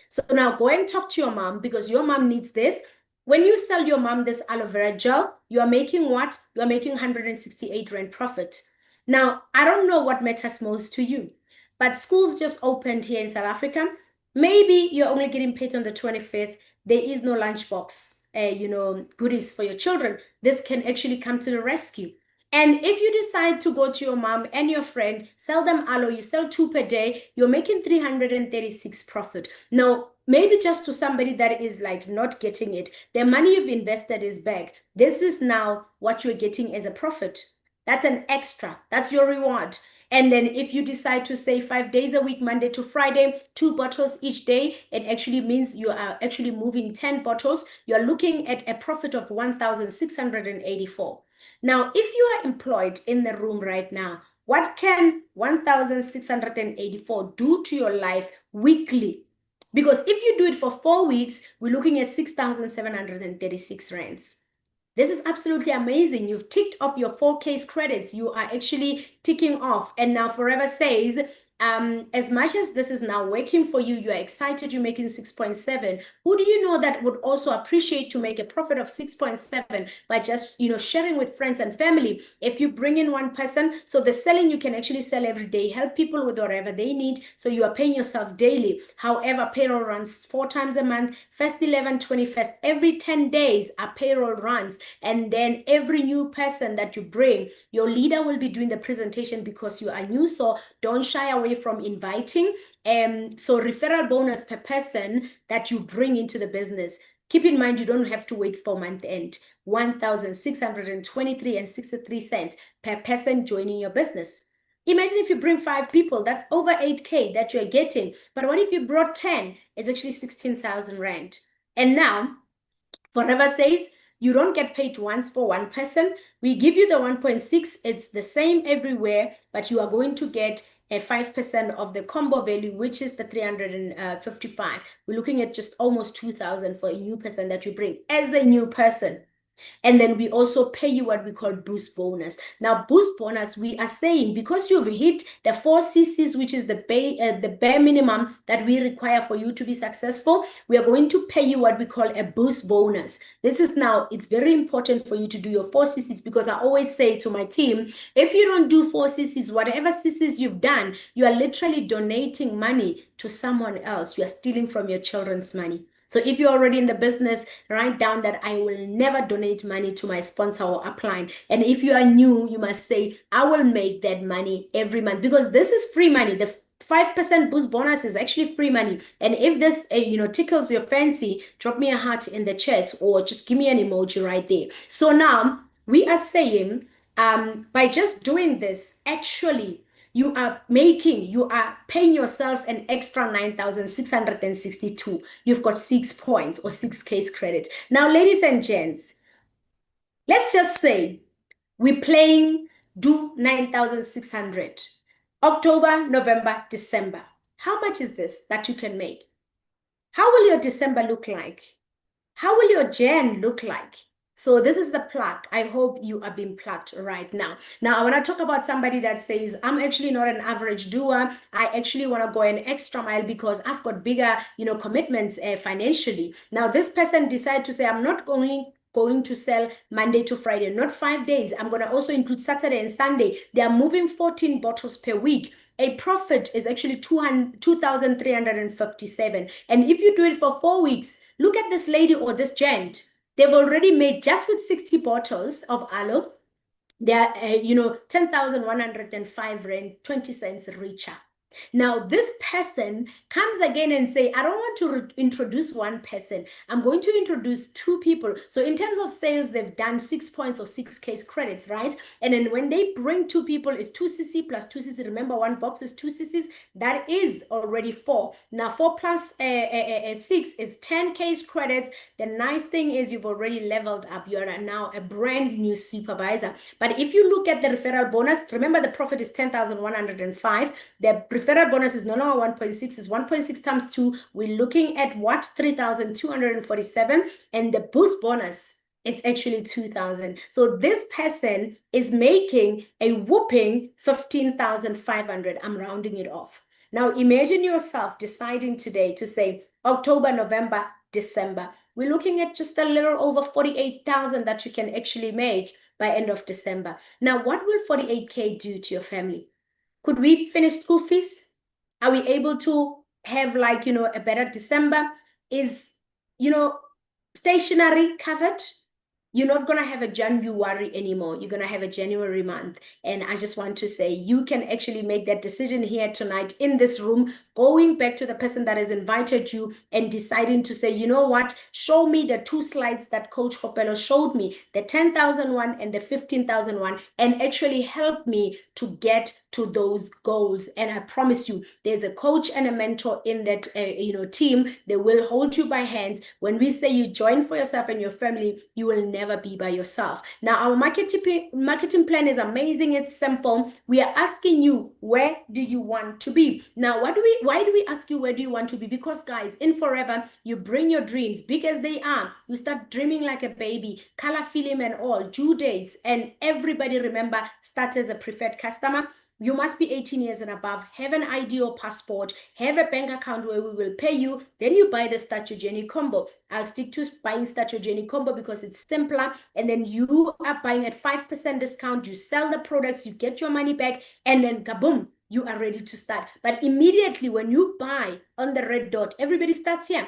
So now go and talk to your mom because your mom needs this. When you sell your mom this aloe vera gel, you are making what? You are making 168 Rand profit. Now, I don't know what matters most to you, but schools just opened here in South Africa. Maybe you're only getting paid on the 25th. There is no lunchbox, goodies for your children. This can actually come to the rescue. And if you decide to go to your mom and your friend, sell them aloe, you sell two per day, you're making 336 profit. Now, maybe just to somebody that is like not getting it, the money you've invested is back. This is now what you're getting as a profit. That's an extra. That's your reward. And then if you decide to say 5 days a week, Monday to Friday, 2 bottles each day, it actually means you are actually moving 10 bottles. You're looking at a profit of 1,684. Now, if you are employed in the room right now, what can 1,684 do to your life weekly? Because if you do it for 4 weeks, we're looking at 6,736 rands. This is absolutely amazing. You've ticked off your 4Ks credits. You are actually ticking off. And now Forever says, as much as this is now working for you, you are excited you're making 6.7. Who do you know that would also appreciate to make a profit of 6.7 by just, sharing with friends and family? If you bring in one person, so the selling you can actually sell every day, help people with whatever they need. So you are paying yourself daily. However, payroll runs 4 times a month, first 11, 21st, every 10 days are payroll runs. And then every new person that you bring, your leader will be doing the presentation because you are new. So don't shy away from inviting. So referral bonus per person that you bring into the business. Keep in mind, you don't have to wait for month end. 1,623 and 63 cents per person joining your business. Imagine if you bring 5 people, that's over 8K that you're getting. But what if you brought 10? It's actually 16,000 rand. And now, Forever says, you don't get paid once for one person. We give you the 1.6. It's the same everywhere, but you are going to get a 5% of the combo value, which is the 355. We're looking at just almost 2,000 for a new person that you bring as a new person. And then we also pay you what we call boost bonus. Now, boost bonus, we are saying because you've hit the 4 CCs, which is the bare minimum that we require for you to be successful, we are going to pay you what we call a boost bonus. This is now, it's very important for you to do your 4 CCs because I always say to my team, if you don't do 4 CCs, whatever CCs you've done, you are literally donating money to someone else. You are stealing from your children's money. So if you're already in the business, write down that I will never donate money to my sponsor or upline. And if you are new, you must say, I will make that money every month because this is free money. The 5% boost bonus is actually free money. And if this, tickles your fancy, drop me a heart in the chat or just give me an emoji right there. So now we are saying, by just doing this, actually, you are paying yourself an extra 9,662. You've got 6 points or 6Ks credit. Now, ladies and gents, let's just say we're playing do 9,600. October, November, December. How much is this that you can make? How will your December look like? How will your Jan look like? So this is the plug. I hope you are being plugged right now. Now, I want to talk about somebody that says, I'm actually not an average doer. I actually want to go an extra mile because I've got bigger, commitments financially. Now, this person decided to say, I'm not going to sell Monday to Friday, not 5 days. I'm going to also include Saturday and Sunday. They are moving 14 bottles per week. A profit is actually 2,357. And if you do it for 4 weeks, look at this lady or this gent. They've already made, just with 60 bottles of aloe, they're, 10,105 rand, 20 cents richer. Now, this person comes again and say, I don't want to introduce one person. I'm going to introduce 2 people. So in terms of sales, they've done 6 points or 6Ks credits, right? And then when they bring 2 people, it's 2 CC plus 2 CC. Remember, one box is 2 CCs. That is already 4. Now, 4 plus 6 is 10Ks credits. The nice thing is you've already leveled up. You are now a brand new supervisor. But if you look at the referral bonus, remember the profit is 10,105. The referral bonus is no longer 1.6, is 1.6 times 2. We're looking at what? 3,247. And the boost bonus, it's actually 2,000. So this person is making a whooping 15,500. I'm rounding it off. Now imagine yourself deciding today to say October, November, December. We're looking at just a little over 48,000 that you can actually make by end of December. Now, what will 48K do to your family? Could we finish school fees? Are we able to have like, a better December is, stationery covered. You're not going to have a January anymore. You're going to have a January month. And I just want to say you can actually make that decision here tonight in this room, going back to the person that has invited you and deciding to say, you know what, show me the 2 slides that Coach Kgopelo showed me, the 10,000 one and the 15,000 one, and actually help me to get to those goals. And I promise you, there's a coach and a mentor in that team. They will hold you by hands. When we say you join for yourself and your family, you will never be by yourself. Now, our marketing plan is amazing. It's simple. We are asking you, where do you want to be? Now, why do we ask you, where do you want to be? Because guys, in Forever, you bring your dreams big as they are. You start dreaming like a baby, color film and all, due dates, and everybody, remember, start as a preferred customer. You must be 18 years and above, have an ID or passport, have a bank account where we will pay you. Then you buy the Start Your Journey combo. I'll stick to buying Start Your Journey combo because it's simpler. And then you are buying at 5% discount. You sell the products, you get your money back, and then kaboom, you are ready to start. But immediately when you buy on the red dot, everybody starts here.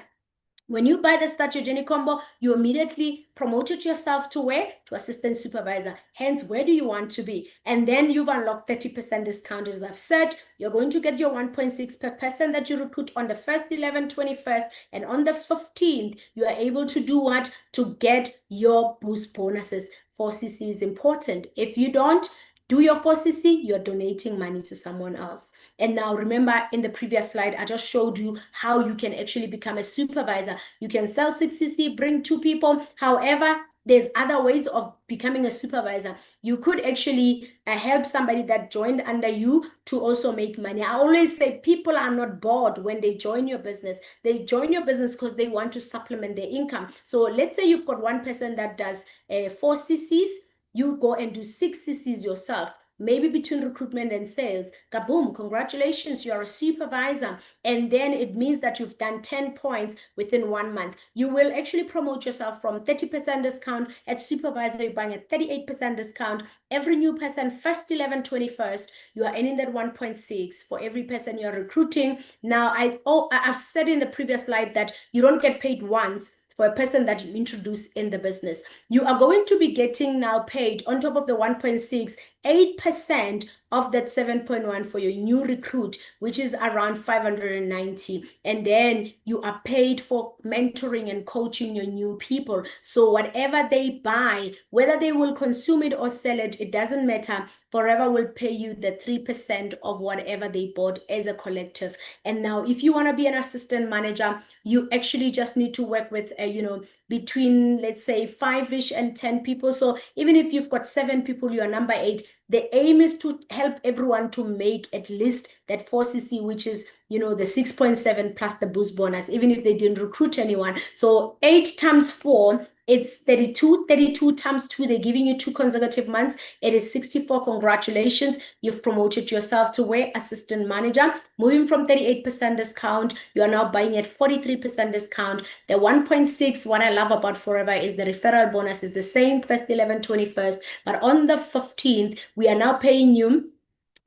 When you buy the Start Your Journey combo, you immediately promoted yourself to where? To assistant supervisor. Hence, where do you want to be? And then you've unlocked 30% discount. As I've said, you're going to get your 1.6 per person that you recruit on the 1st, 11th, 21st, and on the 15th, you are able to do what? To get your boost bonuses. 4CC is important. If you don't do your 4CC, you're donating money to someone else. And now remember, in the previous slide, I just showed you how you can actually become a supervisor. You can sell 6CC, bring 2 people. However, there's other ways of becoming a supervisor. You could actually help somebody that joined under you to also make money. I always say people are not bored when they join your business. They join your business because they want to supplement their income. So let's say you've got one person that does 4CCs. You go and do 6CCs yourself, maybe between recruitment and sales. Kaboom, congratulations, you're a supervisor. And then it means that you've done 10 points within 1 month. You will actually promote yourself from 30% discount at supervisor, you're buying a 38% discount. Every new person, 1st, 11th, 21st, you are earning that 1.6 for every person you're recruiting. Now, I've said in the previous slide that you don't get paid once for a person that you introduce in the business. You are going to be getting now paid on top of the 1.6, 8% of that 7.1 for your new recruit, which is around 590. And then you are paid for mentoring and coaching your new people. So whatever they buy, whether they will consume it or sell it, it doesn't matter. Forever will pay you the 3% of whatever they bought as a collective. And now if you want to be an assistant manager, you actually just need to work with, between, let's say, 5-ish and 10 people. So even if you've got 7 people, you are number 8. The aim is to help everyone to make at least that 4CC, which is, the 6.7 plus the boost bonus, even if they didn't recruit anyone. So 8 times 4, it's 32. 32 times 2, they're giving you 2 consecutive months. It is 64. Congratulations. You've promoted yourself to where? Assistant manager. Moving from 38% discount, you are now buying at 43% discount. The 1.6, what I love about Forever is the referral bonus is the same, 1st, 11th, 21st. But on the 15th, we are now paying you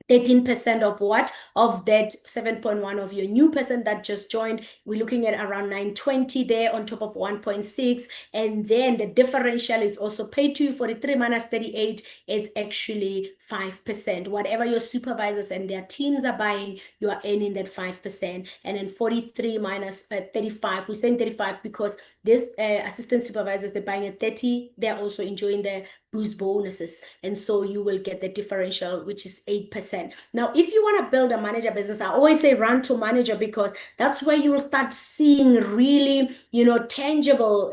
13% of what? Of that 7.1 of your new person that just joined. We're looking at around 920 there on top of 1.6. And then the differential is also paid to you. 43 minus 38, it's actually 5%. Whatever your supervisors and their teams are buying, you are earning that 5%. And then 43 minus 35, we're saying 35 because this assistant supervisors, they're buying at 30. They're also enjoying the boost bonuses. And so you will get the differential, which is 8%. Now, if you want to build a manager business, I always say run to manager because that's where you will start seeing really, tangible,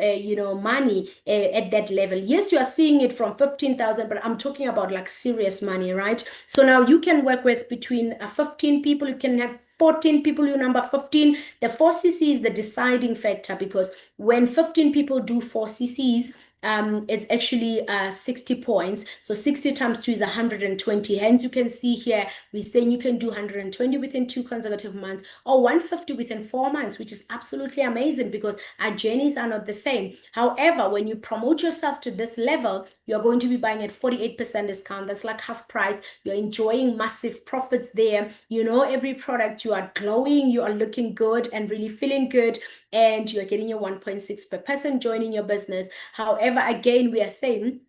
money at that level. Yes, you are seeing it from 15,000, but I'm talking about like serious money, right? So now you can work with between 15 people, you can have 14 people, you number 15. The 4CC is the deciding factor because when 15 people do 4CCs, it's actually 60 points. So 60 times 2 is 120. Hence, you can see here, we're saying you can do 120 within 2 consecutive months or 150 within 4 months, which is absolutely amazing because our journeys are not the same. However, when you promote yourself to this level, you're going to be buying at 48% discount. That's like half price. You're enjoying massive profits there. You know, every product, you are glowing, you are looking good and really feeling good, and you're getting your 1.6 per person joining your business. However, again, we are saying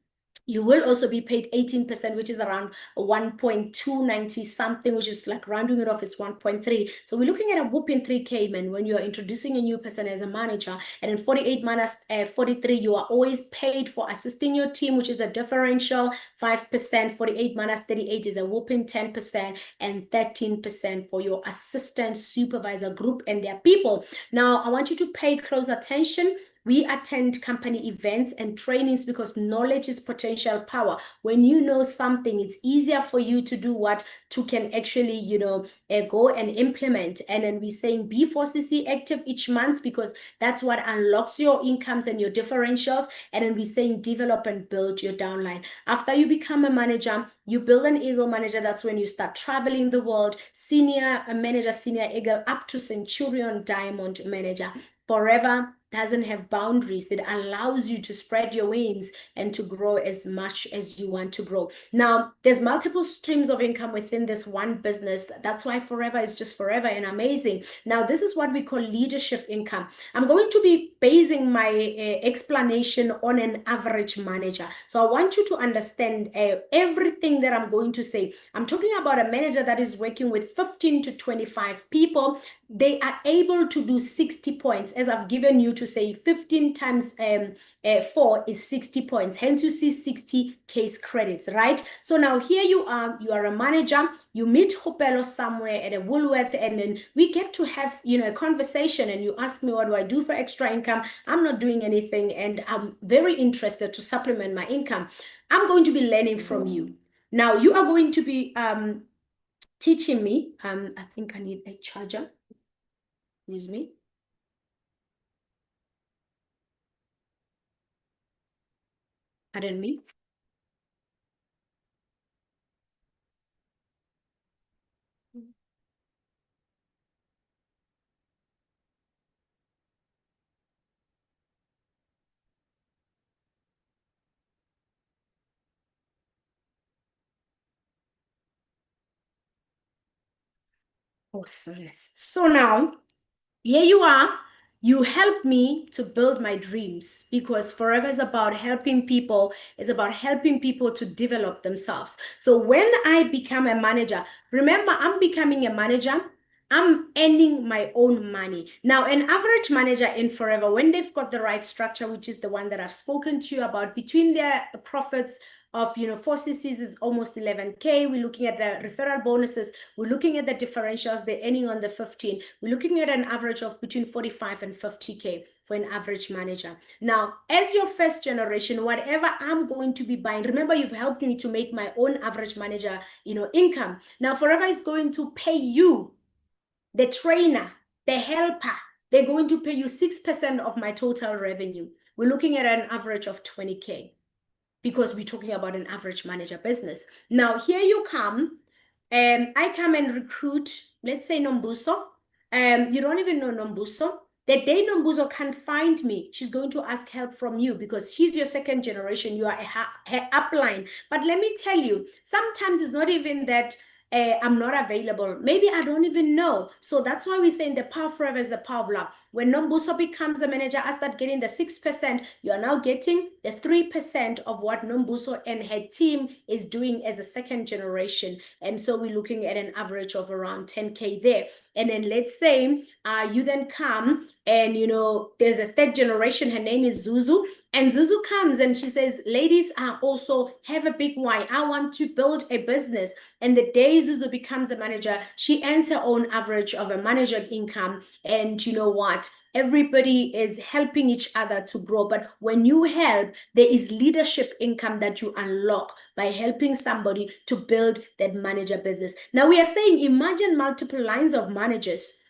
you will also be paid 18%, which is around 1.290 something, which is like rounding it off, it's 1.3. So we're looking at a whooping 3K, man, when you're introducing a new person as a manager. And in 48 minus 43, you are always paid for assisting your team, which is the differential 5%. 48 minus 38 is a whooping 10%, and 13% for your assistant, supervisor, group, and their people. Now, I want you to pay close attention. We attend company events and trainings because knowledge is potential power. When you know something, it's easier for you to do what to can actually, go and implement. And then we're saying be 4CC active each month because that's what unlocks your incomes and your differentials. And then we're saying develop and build your downline. After you become a manager, you build an Eagle manager. That's when you start traveling the world. Senior manager, senior Eagle, up to Centurion Diamond manager. Forever doesn't have boundaries. It allows you to spread your wings and to grow as much as you want to grow. Now, there's multiple streams of income within this one business. That's why Forever is just forever and amazing. Now, this is what we call leadership income. I'm going to be basing my explanation on an average manager. So I want you to understand everything that I'm going to say. I'm talking about a manager that is working with 15 to 25 people. They are able to do 60 points, as I've given you to say 15 times 4 is 60 points. Hence, you see 60 case credits, right? So now here you are a manager, you meet Kgopelo somewhere at a Woolworth, and then we get to have, a conversation, and you ask me, what do I do for extra income? I'm not doing anything, and I'm very interested to supplement my income. I'm going to be learning from you. Now, you are going to be teaching me. I think I need a charger. Excuse me. Pardon me. Awesomeness. So now, here you are. You help me to build my dreams because Forever is about helping people. It's about helping people to develop themselves. So when I become a manager, remember, I'm becoming a manager. I'm earning my own money. Now, an average manager in Forever, when they've got the right structure, which is the one that I've spoken to you about, between their profits of 4CCs is almost 11K. We're looking at the referral bonuses. We're looking at the differentials they're earning on the 15. We're looking at an average of between 45 and 50K for an average manager. Now, as your first generation, whatever I'm going to be buying, remember, you've helped me to make my own average manager, income. Now, Forever is going to pay you, the trainer, the helper. They're going to pay you 6% of my total revenue. We're looking at an average of 20K. Because we're talking about an average manager business. Now, here you come, and I come and recruit, let's say, Nombuso. You don't even know Nombuso. The day Nombuso can't find me, she's going to ask help from you because she's your second generation. You are her upline. But let me tell you, sometimes it's not even that I'm not available. Maybe I don't even know. So that's why we say in the power of Forever is the power of love. When Nombuso becomes a manager, I start getting the 6%. You are now getting the 3% of what Nombuso and her team is doing as a second generation. And so we're looking at an average of around 10K there. And then let's say you then come and, there's a third generation. Her name is Zuzu. And Zuzu comes and she says, ladies, I also have a big why. I want to build a business. And the day Zuzu becomes a manager, she earns her own average of a manager income. And you know what? Everybody is helping each other to grow. But when you help, there is leadership income that you unlock by helping somebody to build that manager business. Now we are saying, imagine multiple lines of managers.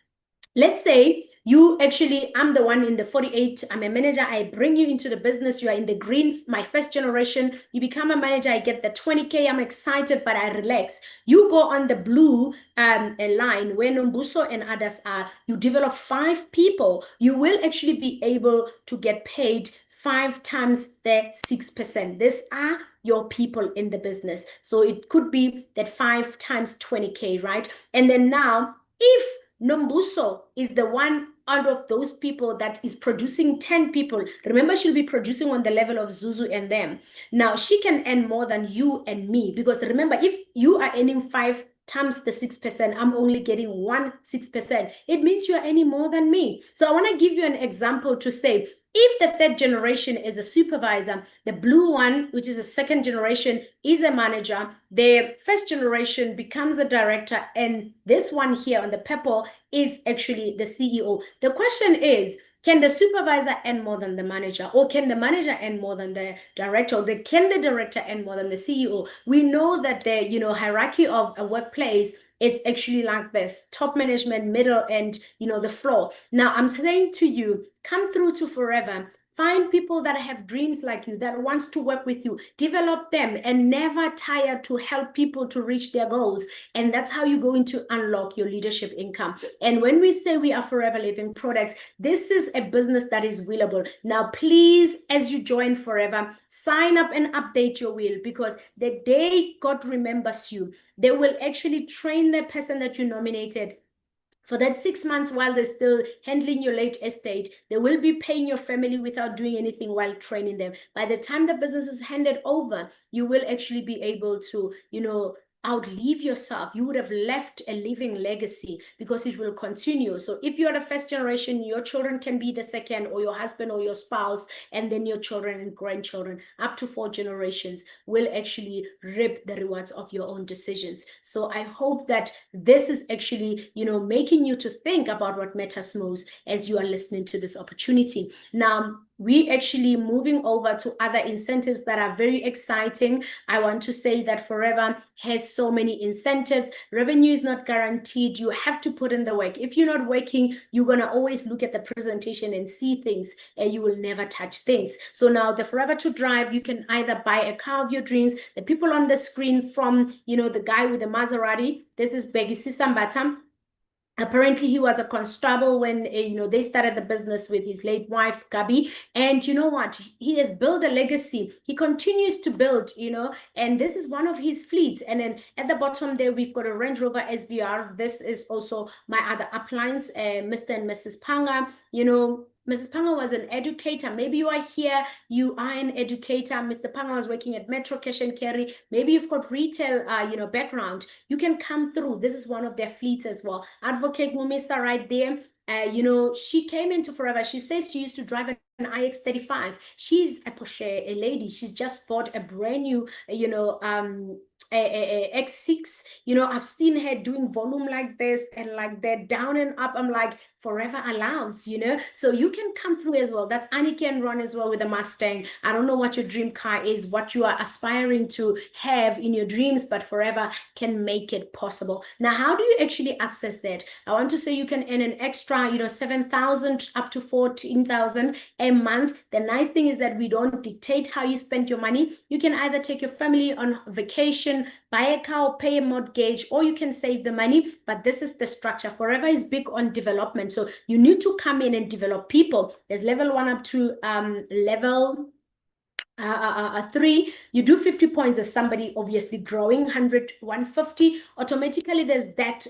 Let's say I'm the one in the 48. I'm a manager. I bring you into the business. You are in the green, my first generation. You become a manager. I get the 20K. I'm excited, but I relax. You go on the blue line where Nombuso and others are. You develop 5 people. You will actually be able to get paid 5 times the 6%. These are your people in the business. So it could be that 5 times 20K, right? And then now, if Nombuso is the one out of those people that is producing 10 people, remember, she'll be producing on the level of Zuzu and them. Now, she can earn more than you and me, because remember, if you are earning 5 times the 6%, I'm only getting 6%. It means you are earning more than me. So I want to give you an example to say, if the third generation is a supervisor, the blue one, which is a second generation, is a manager, the first generation becomes a director, and this one here on the purple is actually the CEO. The question is, can the supervisor earn more than the manager, or can the manager earn more than the director, or can the director earn more than the CEO? We know that the hierarchy of a workplace, it's actually like this: top management, middle, and the floor. Now I'm saying to you, come through to Forever. Find people that have dreams like you, that wants to work with you, develop them, and never tire to help people to reach their goals. And that's how you're going to unlock your leadership income. And when we say we are Forever Living Products, this is a business that is willable. Now, please, as you join Forever, sign up and update your will, because the day God remembers you, they will actually train the person that you nominated for that 6 months while they're still handling your late estate. They will be paying your family without doing anything while training them. By the time the business is handed over, you will actually be able to, outlive yourself. You would have left a living legacy, because it will continue. So if you're the first generation, your children can be the second, or your husband or your spouse, and then your children and grandchildren, up to 4 generations, will actually reap the rewards of your own decisions. So I hope that this is actually, making you to think about what matters most as you are listening to this opportunity. Now, we actually moving over to other incentives that are very exciting. I want to say that Forever has so many incentives. Revenue is not guaranteed. You have to put in the work. If you're not working, you're going to always look at the presentation and see things, and you will never touch things. So now the Forever to Drive, you can either buy a car of your dreams. The people on the screen, from, the guy with the Maserati, this is Begi Sisambata. Apparently, he was a constable when they started the business with his late wife, Gabi. And you know what? He has built a legacy. He continues to build, and this is one of his fleets. And then at the bottom there, we've got a Range Rover SVR. This is also my other uplines, Mr. and Mrs. Panga. Mrs. Panga was an educator. Maybe you are here, you are an educator. Mr. Panga was working at Metro Cash and Carry. Maybe you've got retail, background. You can come through. This is one of their fleets as well. Advocate Mumisa right there. She came into Forever. She says she used to drive an iX35. She's a Porsche, a lady. She's just bought a brand new, a X6. I've seen her doing volume like this and like that, down and up. I'm like, Forever allows, so you can come through as well. That's Annika and Ron as well with a Mustang. I don't know what your dream car is, what you are aspiring to have in your dreams, but Forever can make it possible. Now, how do you actually access that? I want to say you can earn an extra, 7,000 up to 14,000 a month. The nice thing is that we don't dictate how you spend your money. You can either take your family on vacation, buy a car, pay a mortgage, or you can save the money. But this is the structure. Forever is big on development. So you need to come in and develop people. There's level 1 up to level 3. You do 50 points as somebody obviously growing. 100, 150, automatically there's that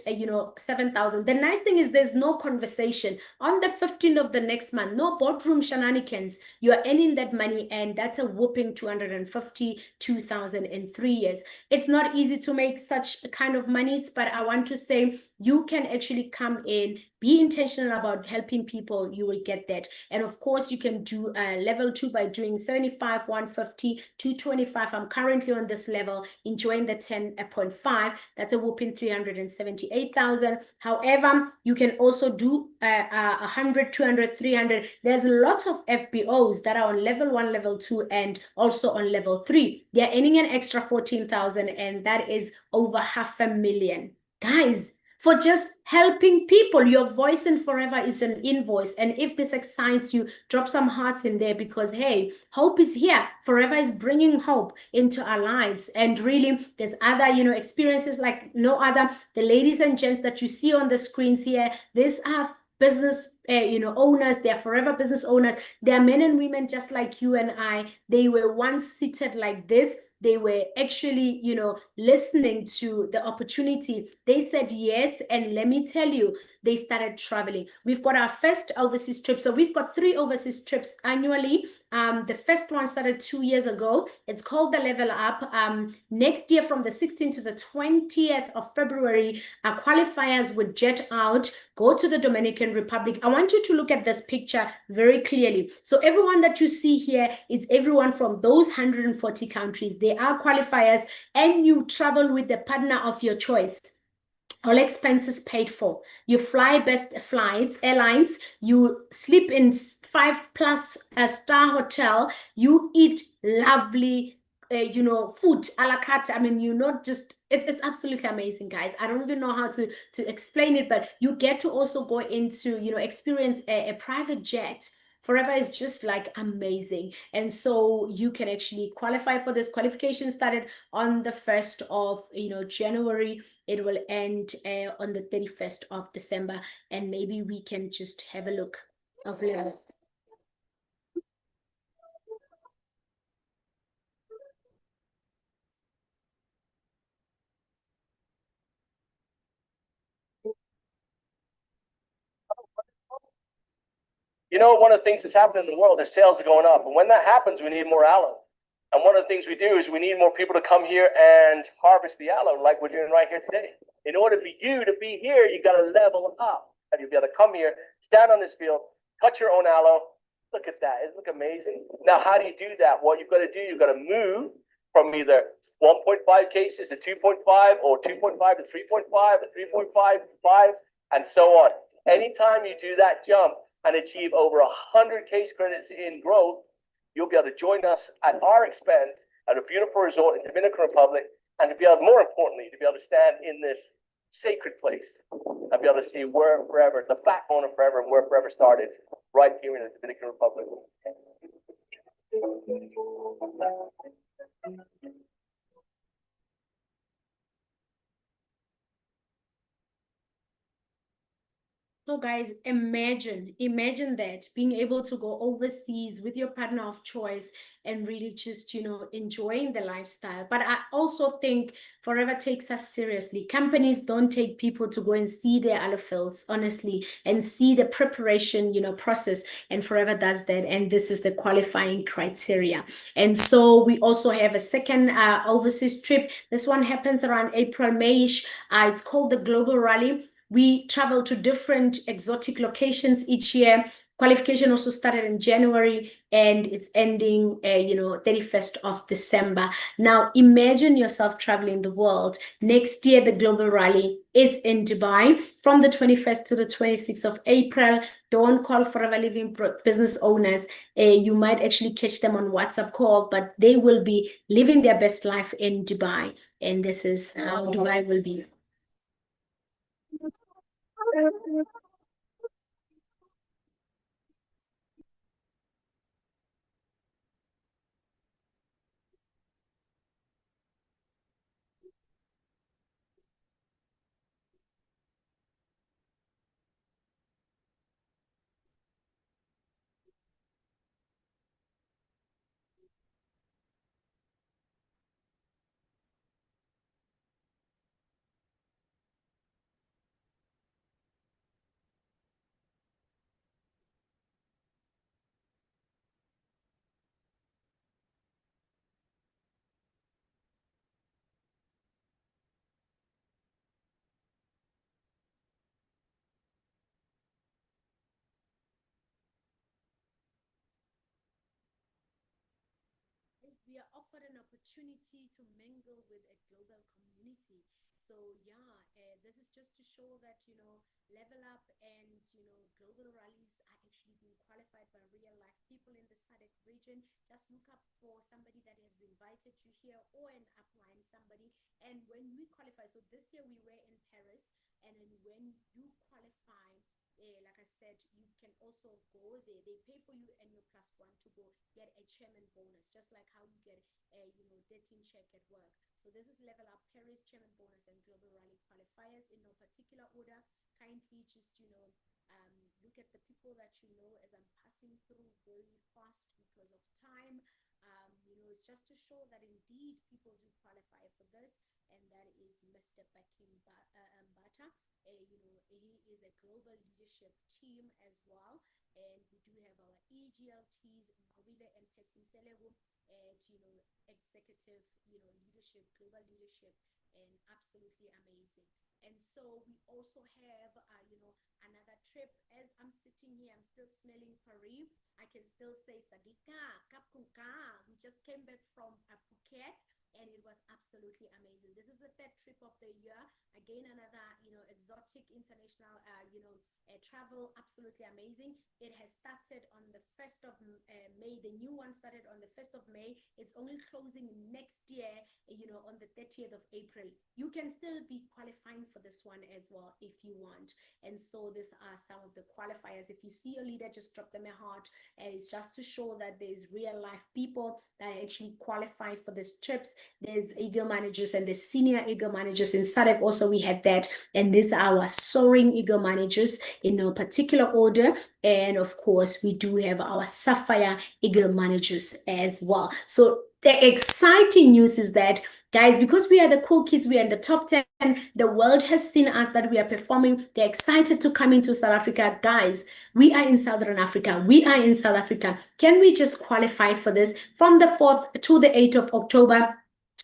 7,000. The nice thing is there's no conversation on the 15th of the next month. No boardroom shenanigans. You are earning that money, and that's a whooping 252,000 in 3 years. It's not easy to make such kind of monies, but I want to say you can actually come in, be intentional about helping people. You will get that. And of course, you can do level 2 by doing 75, 150, 225. I'm currently on this level, enjoying the 10.5. That's a whooping 378,000. However, you can also do 100, 200, 300. There's lots of FBOs that are on level 1, level 2, and also on level 3. They're earning an extra 14,000, and that is over 500,000. Guys, for just helping people. Your voice in forever is an invoice. And if this excites you, drop some hearts in there, because hey, hope is here. Forever is bringing hope into our lives. And really, there's other, experiences like no other. The ladies and gents that you see on the screens here, these are business owners. They're forever business owners. They're men and women just like you and I. They were once seated like this. They were actually, listening to the opportunity. They said yes. And let me tell you, they started traveling. We've got our first overseas trip. So we've got 3 overseas trips annually. The first one started 2 years ago. It's called the Level Up. Next year, from the 16th to the 20th of February, our qualifiers would jet out, go to the Dominican Republic. I want you to look at this picture very clearly. So everyone that you see here is everyone from those 140 countries. They are qualifiers, and you travel with the partner of your choice. All expenses paid for. You fly best flights, airlines. You sleep in 5+ star hotel. You eat lovely, food a la carte. I mean, not just, it's absolutely amazing, guys. I don't even know how to explain it, but you get to also go into, experience a private jet. Forever is just like amazing. And so you can actually qualify for this. Qualification started on the 1st of January. It will end on the 31st of December. And maybe we can just have a look of it. One of the things that's happening in the world is sales are going up. And when that happens, we need more aloe. And one of the things we do is we need more people to come here and harvest the aloe like we're doing right here today. In order for you to be here, you got to level up. And you'll be able to come here, stand on this field, cut your own aloe. Look at that. It looks amazing. Now, how do you do that? What you've got to do, you've got to move from either 1.5 cases to 2.5 or 2.5 to 3.5 to 3.55 and so on. Anytime you do that jump and achieve over 100 case credits in growth, you'll be able to join us at our expense at a beautiful resort in the Dominican Republic, and to be able, more importantly, to be able to stand in this sacred place and be able to see where forever, the backbone of forever, and where forever started, right here in the Dominican Republic. So guys, imagine that, being able to go overseas with your partner of choice and really just, enjoying the lifestyle. But I also think Forever takes us seriously. Companies don't take people to go and see their aloe fields, honestly, and see the preparation, process. And Forever does that. And this is the qualifying criteria. And so we also have a second overseas trip. This one happens around April, May-ish. It's called the Global Rally. We travel to different exotic locations each year. Qualification also started in January, and it's ending, 31st of December. Now, imagine yourself traveling the world. Next year, the Global Rally is in Dubai from the 21st to the 26th of April. Don't call Forever Living business owners. You might actually catch them on WhatsApp call, but they will be living their best life in Dubai. And this is how Dubai will be. We are offered an opportunity to mingle with a global community. So yeah, this is just to show that, Level Up and, global rallies are actually being qualified by real life people in the SADC region. Just look up for somebody that has invited you here, or an upline somebody. And when we qualify, so this year we were in Paris. And then when you qualify, like I said, you can also go there. They pay for you and your plus one to go get a chairman bonus, just like how you get a 13 check at work. So this is Level Up Paris Chairman Bonus and Global Rally Qualifiers in no particular order. Kindly just look at the people that you know as I'm passing through very fast because of time. It's just to show that indeed people do qualify for this, and that is Mr. Bakim Bata. He is a global leadership team as well, and we do have our EGLTs, Mobile and Pesim Selego, and executive, leadership, global leadership, and absolutely amazing. And so we also have, another trip. As I'm sitting here, I'm still smelling Paris. I can still say Sadika, Kapkunka. We just came back from Phuket, and it was absolutely amazing. This is the third trip of the year. Again, another, exotic international, travel, absolutely amazing. It has started on the 1st of May. The new one started on the 1st of May. It's only closing next year, on the 30th of April. You can still be qualifying for this one as well if you want. And so these are some of the qualifiers. If you see your leader, just drop them a heart. And it's just to show that there's real life people that actually qualify for these trips. There's eagle managers and the senior eagle managers in SADC. Also, we had that. And these are our soaring eagle managers in no particular order. And of course, we do have our sapphire eagle managers as well. So the exciting news is that, guys, because we are the cool kids, we are in the top 10, the world has seen us that we are performing. They're excited to come into South Africa. Guys, we are in Southern Africa. We are in South Africa. Can we just qualify for this? From the 4th to the 8th of October,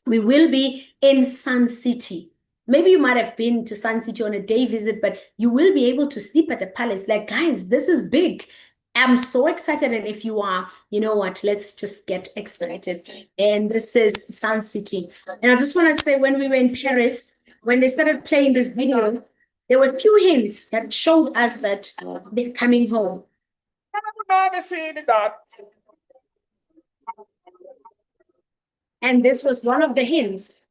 we will be in Sun City. Maybe you might have been to Sun City on a day visit, but you will be able to sleep at the palace. Like, guys, this is big. I'm so excited. And if you are, you know what, let's just get excited. And this is Sun City. And I just want to say, when we were in Paris, when they started playing this video, there were a few hints that showed us that they're coming home. And this was one of the hints.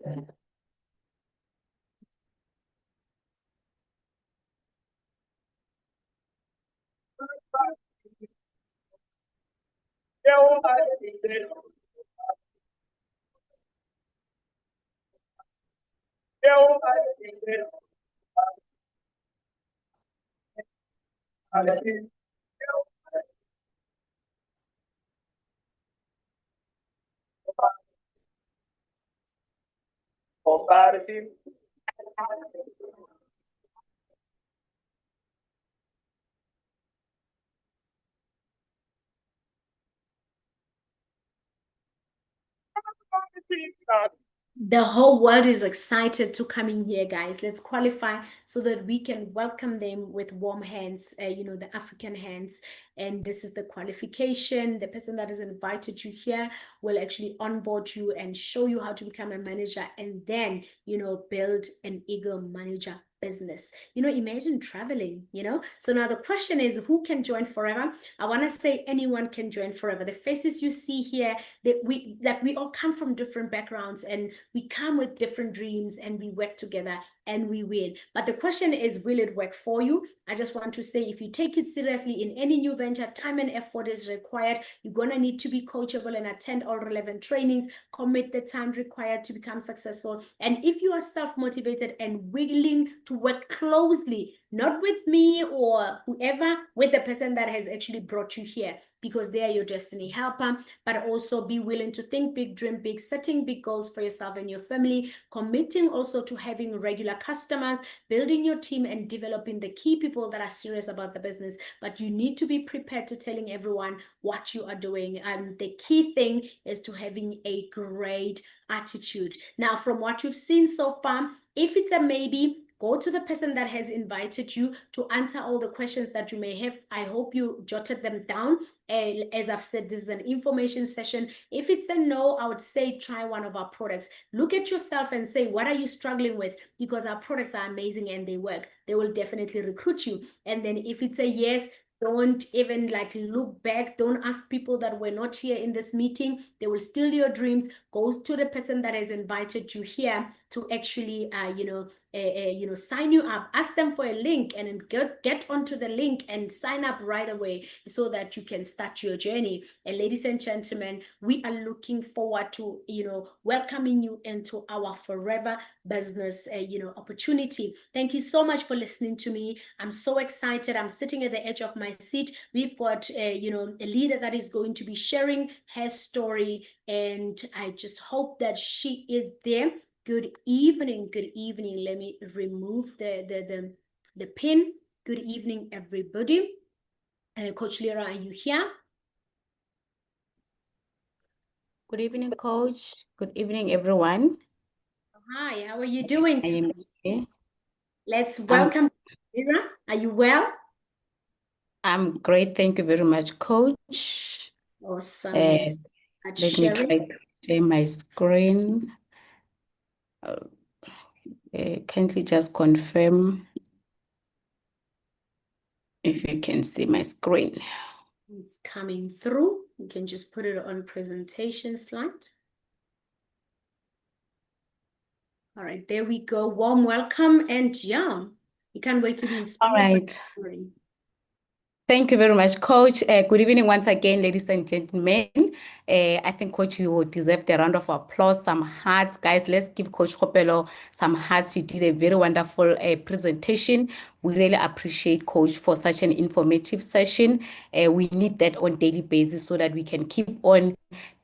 The whole world is excited to come in here, guys. Let's qualify so that we can welcome them with warm hands, the African hands. And this is the qualification. The person that has invited you here will actually onboard you and show you how to become a manager, and then, build an eagle manager business. Imagine traveling, So now the question is, who can join forever? I want to say anyone can join forever. The faces you see here, that we all come from different backgrounds, and we come with different dreams, and we work together and we win. But the question is, will it work for you? I just want to say, if you take it seriously in any new venture, time and effort is required. You're going to need to be coachable and attend all relevant trainings, commit the time required to become successful. And if you are self-motivated and willing to work closely, not with me or whoever, with the person that has actually brought you here, because they are your destiny helper, but also be willing to think big, dream big, setting big goals for yourself and your family, committing also to having regular customers, building your team, and developing the key people that are serious about the business. But you need to be prepared to telling everyone what you are doing. And the key thing is to having a great attitude. Now, from what you've seen so far, if it's a maybe, go to the person that has invited you to answer all the questions that you may have. I hope you jotted them down. As I've said, this is an information session. If it's a no, I would say try one of our products. Look at yourself and say, what are you struggling with? Because our products are amazing and they work. They will definitely recruit you. And then if it's a yes, Don't even like look back. Don't ask people that were not here in this meeting. They will steal your dreams. Go to the person that has invited you here to actually, sign you up. Ask them for a link and then get onto the link and sign up right away so that you can start your journey. And ladies and gentlemen, we are looking forward to, welcoming you into our forever business, opportunity. Thank you so much for listening to me. I'm so excited. I'm sitting at the edge of my seat. We've got, a leader that is going to be sharing her story, and I just hope that she is there. Good evening. Good evening. Let me remove the pin. Good evening, everybody. Coach Lera, are you here? Good evening, Coach. Good evening, everyone. Hi, how are you doing I am today? here. Let's welcome Lera. Are you well? I'm great. Thank you very much, Coach. Awesome. Let me try to share my screen. Kindly just confirm if you can see my screen. It's coming through. You can just put it on presentation slide. All right, there we go. Warm welcome. And yeah, we can't wait to be inspired. All right. Thank you very much, Coach. Good evening once again, ladies and gentlemen. I think, Coach, you deserve a round of applause, some hearts. Guys, let's give Coach Kgopelo some hearts. You did a very wonderful presentation. We really appreciate Coach for such an informative session. We need that on daily basis so that we can keep on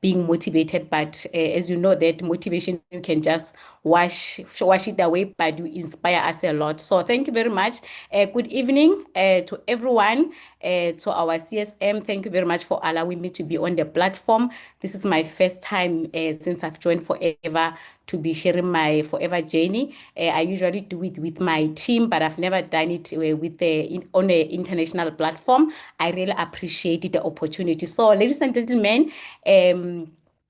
being motivated. But as you know, that motivation, you can just wash it away, but you inspire us a lot. So thank you very much. Good evening to everyone, to our CSM. Thank you very much for allowing me to be on the platform. This is my first time since I've joined Forever to be sharing my Forever journey. I usually do it with my team, but I've never done it on an international platform. I really appreciate the opportunity. So, ladies and gentlemen,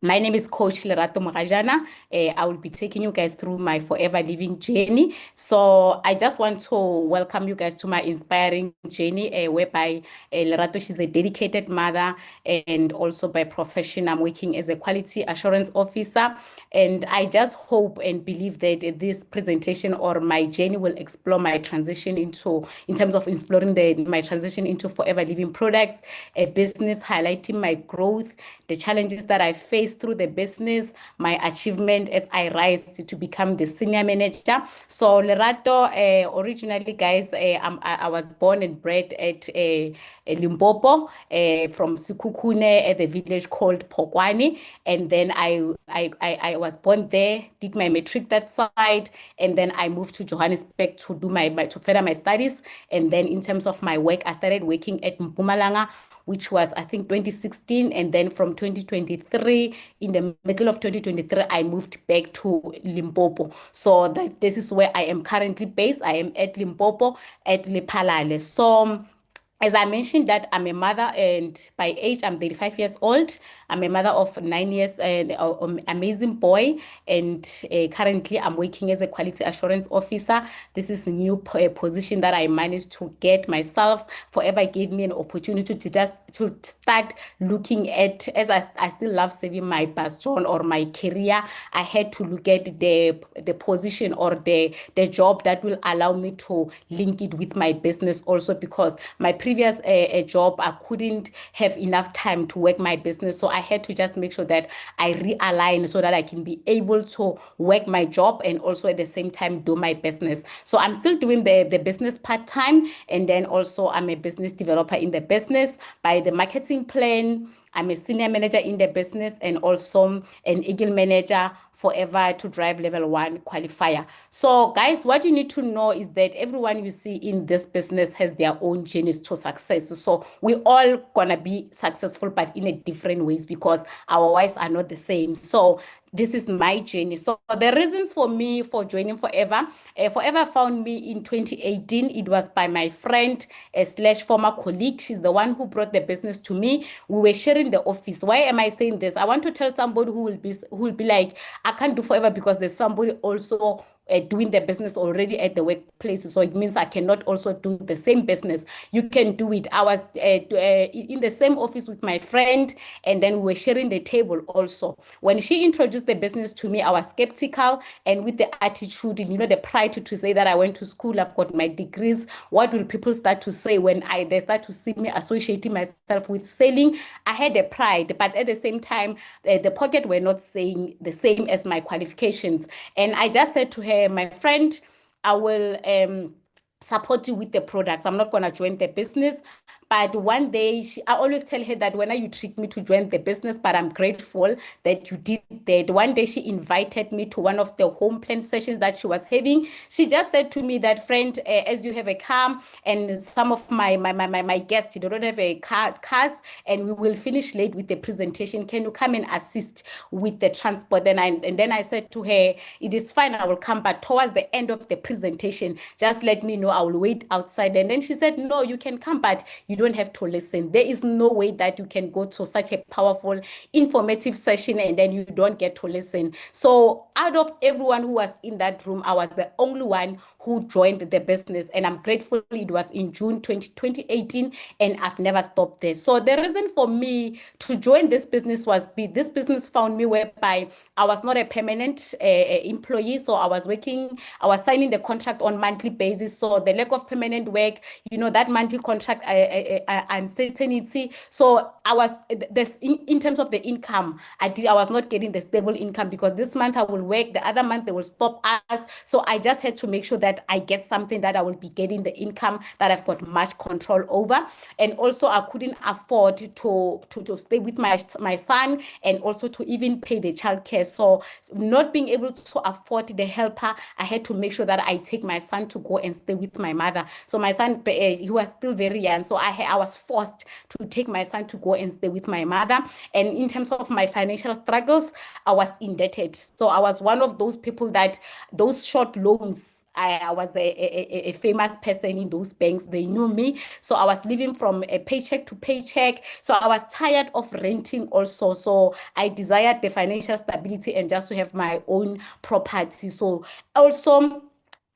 my name is Coach Lerato Mogajana. I will be taking you guys through my forever living journey. So I just want to welcome you guys to my inspiring journey, whereby Lerato, she's a dedicated mother, and also by profession, I'm working as a quality assurance officer. And I just hope and believe that this presentation or my journey will explore my transition in terms of exploring my transition into forever living products, a business, highlighting my growth, the challenges that I faced through the business, my achievement as I rise to become the senior manager. So Lerato, originally, guys, I was born and bred at Limpopo, from Sikukune at the village called Pokwani. And then I was born there, did my matric that side, and then I moved to Johannesburg to do to further my studies. And then in terms of my work, I started working at Mpumalanga, which was, I think, 2016. And then from 2023, in the middle of 2023, I moved back to Limpopo. So this is where I am currently based. I am at Limpopo, at Lephalale. So as I mentioned that I'm a mother, and by age I'm 35 years old. I'm a mother of 9 years and an amazing boy. And currently I'm working as a quality assurance officer. This is a new position that I managed to get myself. Forever gave me an opportunity to start looking at, as I still love saving my bastion or my career, I had to look at the position or the job that will allow me to link it with my business also, because my previous job, I couldn't have enough time to work my business. So I had to just make sure that I realign so that I can be able to work my job and also at the same time do my business. So I'm still doing the business part-time, and then also I'm a business developer in the business by the marketing plan. I'm a senior manager in the business and also an Eagle manager forever to drive level 1 qualifier. So guys, what you need to know is that everyone you see in this business has their own journeys to success. So we all gonna be successful, but in a different ways, because our wives are not the same. So this is my journey. So the reasons for me for joining Forever, Forever found me in 2018. It was by my friend slash former colleague. She's the one who brought the business to me. We were sharing the office. Why am I saying this? I want to tell somebody who will be like, I can't do Forever because there's somebody also doing the business already at the workplace. So it means I cannot also do the same business. You can do it. I was in the same office with my friend, and then we were sharing the table also. When she introduced the business to me, I was skeptical, and with the attitude, the pride to say that I went to school, I've got my degrees. What will people start to say when they start to see me associating myself with selling? I had a pride, but at the same time, the pocket were not saying the same as my qualifications. And I just said to her, my friend, I will support you with the products. I'm not going to join the business. But one day, I always tell her that when you tricked me to join the business, but I'm grateful that you did that. One day, she invited me to one of the home plan sessions that she was having. She just said to me that, friend, as you have a car and some of my guests, they don't have a cars, and we will finish late with the presentation. Can you come and assist with the transport? And then I said to her, it is fine, I will come, but towards the end of the presentation, just let me know. I will wait outside. And then she said, no, you can come, but you don't have to listen. There is no way that you can go to such a powerful, informative session and then you don't get to listen. So out of everyone who was in that room, I was the only one who joined the business. And I'm grateful it was in June 2018, and I've never stopped there. So the reason for me to join this business was this business found me whereby I was not a permanent employee. So I was signing the contract on monthly basis. So the lack of permanent work, that monthly contract, uncertainty. So I was in terms of the income, I was not getting the stable income, because this month I will work, the other month they will stop us. So I just had to make sure that I get something that I will be getting the income that I've got much control over. And also I couldn't afford to stay with my son, and also to even pay the childcare. So not being able to afford the helper, I had to make sure that I take my son to go and stay with my mother. So my son, he was still very young. So I was forced to take my son to go and stay with my mother. And in terms of my financial struggles, I was indebted. So I was one of those people that those short loans, I was a famous person in those banks. They knew me. So I was living from a paycheck to paycheck. So I was tired of renting also. So I desired the financial stability and just to have my own property. So also,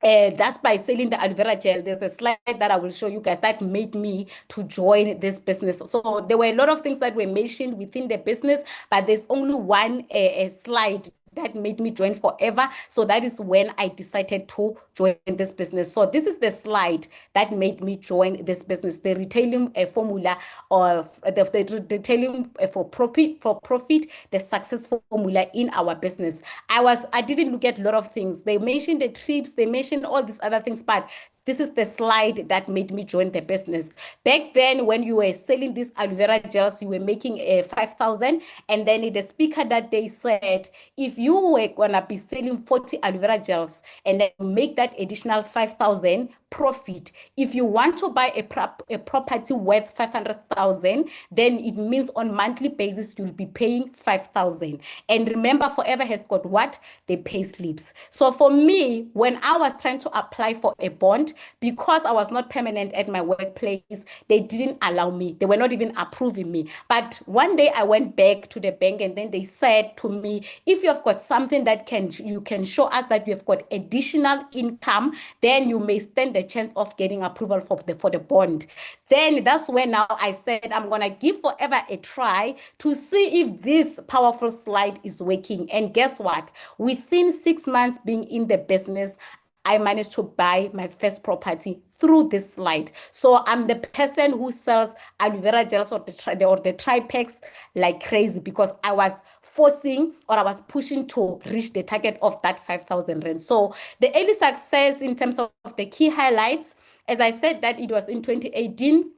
that's by selling the aloe vera gel. There's a slide that I will show you guys that made me to join this business. So there were a lot of things that were mentioned within the business, but there's only one slide that made me join forever. So that is when I decided to join this business. So this is the slide that made me join this business, the retailing formula, or the retailing for profit, the success formula in our business. I didn't look at a lot of things. They mentioned the trips, they mentioned all these other things, but this is the slide that made me join the business. Back then, when you were selling these aloe vera gels, you were making 5,000. And then the speaker that they said, if you were going to be selling 40 aloe vera gels and then make that additional 5,000 profit, if you want to buy a property worth 500,000, then it means on monthly basis, you'll be paying 5,000. And remember, Forever has got what? They pay slips. So for me, when I was trying to apply for a bond, because I was not permanent at my workplace, they didn't allow me. They were not even approving me. But one day I went back to the bank, and then they said to me, if you've got something that you can show us that you've got additional income, then you may stand the chance of getting approval for the bond. Then that's when now I said, I'm going to give Forever a try to see if this powerful slide is working. And guess what? Within 6 months being in the business, I managed to buy my first property through this slide. So I'm the person who sells aloe vera gels or the triplex like crazy, because I was forcing, or I was pushing to reach the target of that 5,000 rand. So the early success in terms of the key highlights, as I said, that it was in 2018.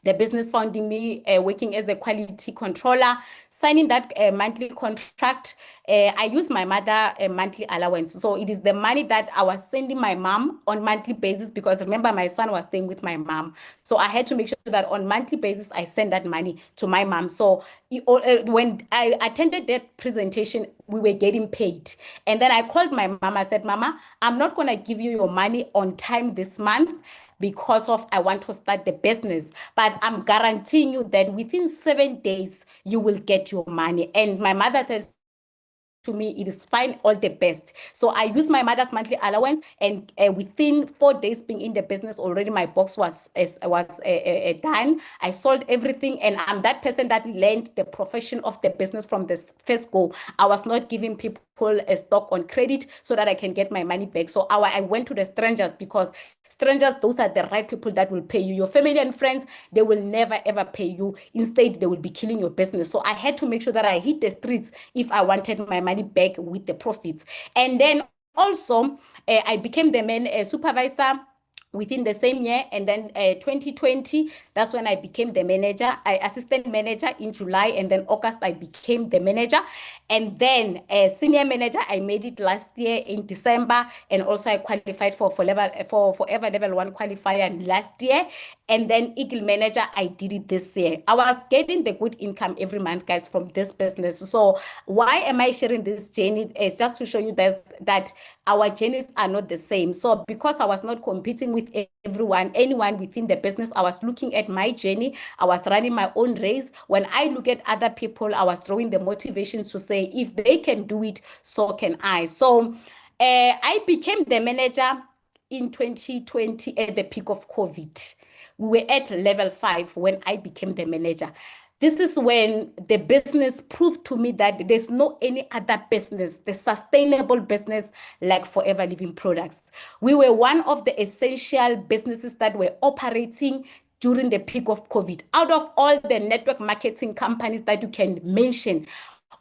The business founding me working as a quality controller, signing that monthly contract. I use my mother monthly allowance. So it is the money that I was sending my mom on monthly basis, because remember, my son was staying with my mom. So I had to make sure that on monthly basis, I send that money to my mom. So when I attended that presentation, we were getting paid. And then I called my mom. I said, Mama, I'm not going to give you your money on time this month, because of I want to start the business. But I'm guaranteeing you that within 7 days, you will get your money. And my mother says, to me, it is fine, all the best. So I used my mother's monthly allowance, and within 4 days being in the business, already my box was done. I sold everything, and I'm that person that learned the profession of the business from this first go. I was not giving people a stock on credit so that I can get my money back. So I went to the strangers, because strangers, those are the right people that will pay you. Your family and friends, they will never ever pay you. Instead, they will be killing your business. So I had to make sure that I hit the streets if I wanted my money back with the profits. And then also, I became the supervisor within the same year. And then 2020, that's when I became the manager. I assistant manager in July, and then August I became the manager. And then senior manager, I made it last year in December, and also I qualified for forever level 1 qualifier last year. And then Eagle manager, I did it this year. I was getting the good income every month, guys, from this business. So why am I sharing this journey? It's just to show you that our journeys are not the same. So because I was not competing with anyone within the business, I was looking at my journey. I was running my own race. When I look at other people, I was drawing the motivation to say, if they can do it, so can I. So I became the manager in 2020 at the peak of COVID. We were at level 5 when I became the manager. This is when the business proved to me that there's no any other business, the sustainable business like Forever Living Products. We were one of the essential businesses that were operating during the peak of COVID. Out of all the network marketing companies that you can mention,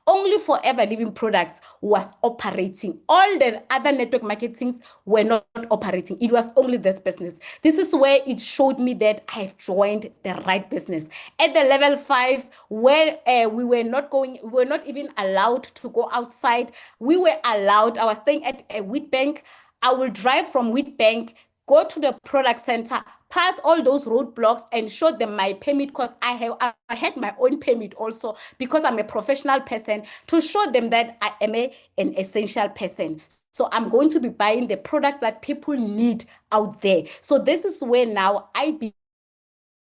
only Forever Living Products was operating. All the other network marketings were not operating. It was only this business. This is where it showed me that I've joined the right business. At the level 5, where we were not even allowed to go outside. We were allowed. I was staying at a Wheatbank. I will drive from Wheatbank, go to the product center, pass all those roadblocks, and show them my permit, because I had my own permit also, because I'm a professional person, to show them that I am an essential person. So I'm going to be buying the products that people need out there. So this is where now I became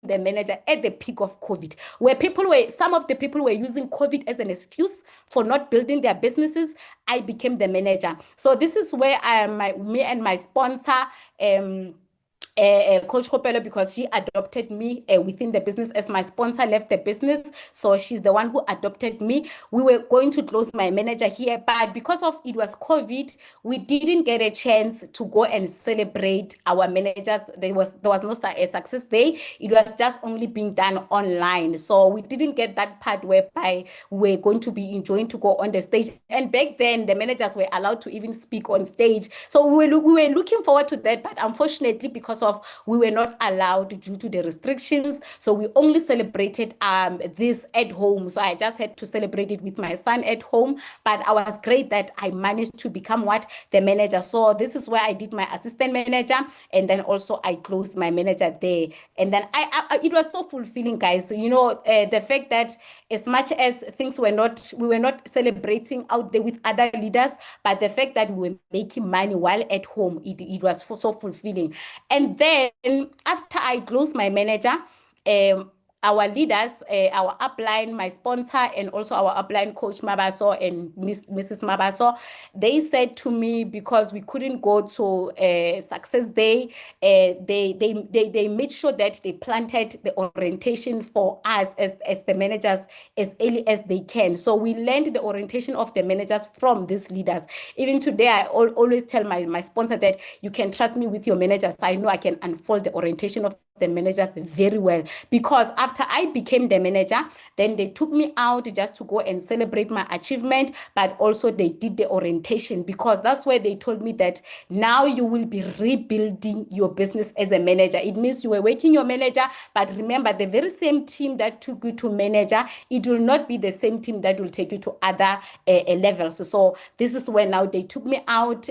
the manager at the peak of COVID, where some of the people were using COVID as an excuse for not building their businesses. I became the manager. So this is where me and my sponsor, Coach Kgopelo, because she adopted me within the business as my sponsor left the business. So she's the one who adopted me. We were going to close my manager here, but because of it was COVID, we didn't get a chance to go and celebrate our managers. There was no a success day. It was just only being done online. So we didn't get that part whereby we're going to be enjoying to go on the stage. And back then, the managers were allowed to even speak on stage. So we were looking forward to that, but unfortunately, because of we were not allowed due to the restrictions, so we only celebrated this at home. So I just had to celebrate it with my son at home, but I was great that I managed to become the manager. So this is where I did my assistant manager, and then also I closed my manager there. And then it was so fulfilling, guys. You know, the fact that as much as we were not celebrating out there with other leaders, but the fact that we were making money while at home, it was so fulfilling. And then after I closed my manager, our leaders, our upline, my sponsor, and also our upline coach Mabaso and Mrs. Mabaso, they said to me, because we couldn't go to Success Day, they made sure that they planted the orientation for us as the managers as early as they can. So we learned the orientation of the managers from these leaders. Even today, I always tell my sponsor that you can trust me with your managers. I know I can unfold the orientation of the managers very well, because after I became the manager, then they took me out just to go and celebrate my achievement, but also they did the orientation, because that's where they told me that now you will be rebuilding your business as a manager. It means you were working your manager, but remember, the very same team that took you to manager, it will not be the same team that will take you to other levels. So this is where now they took me out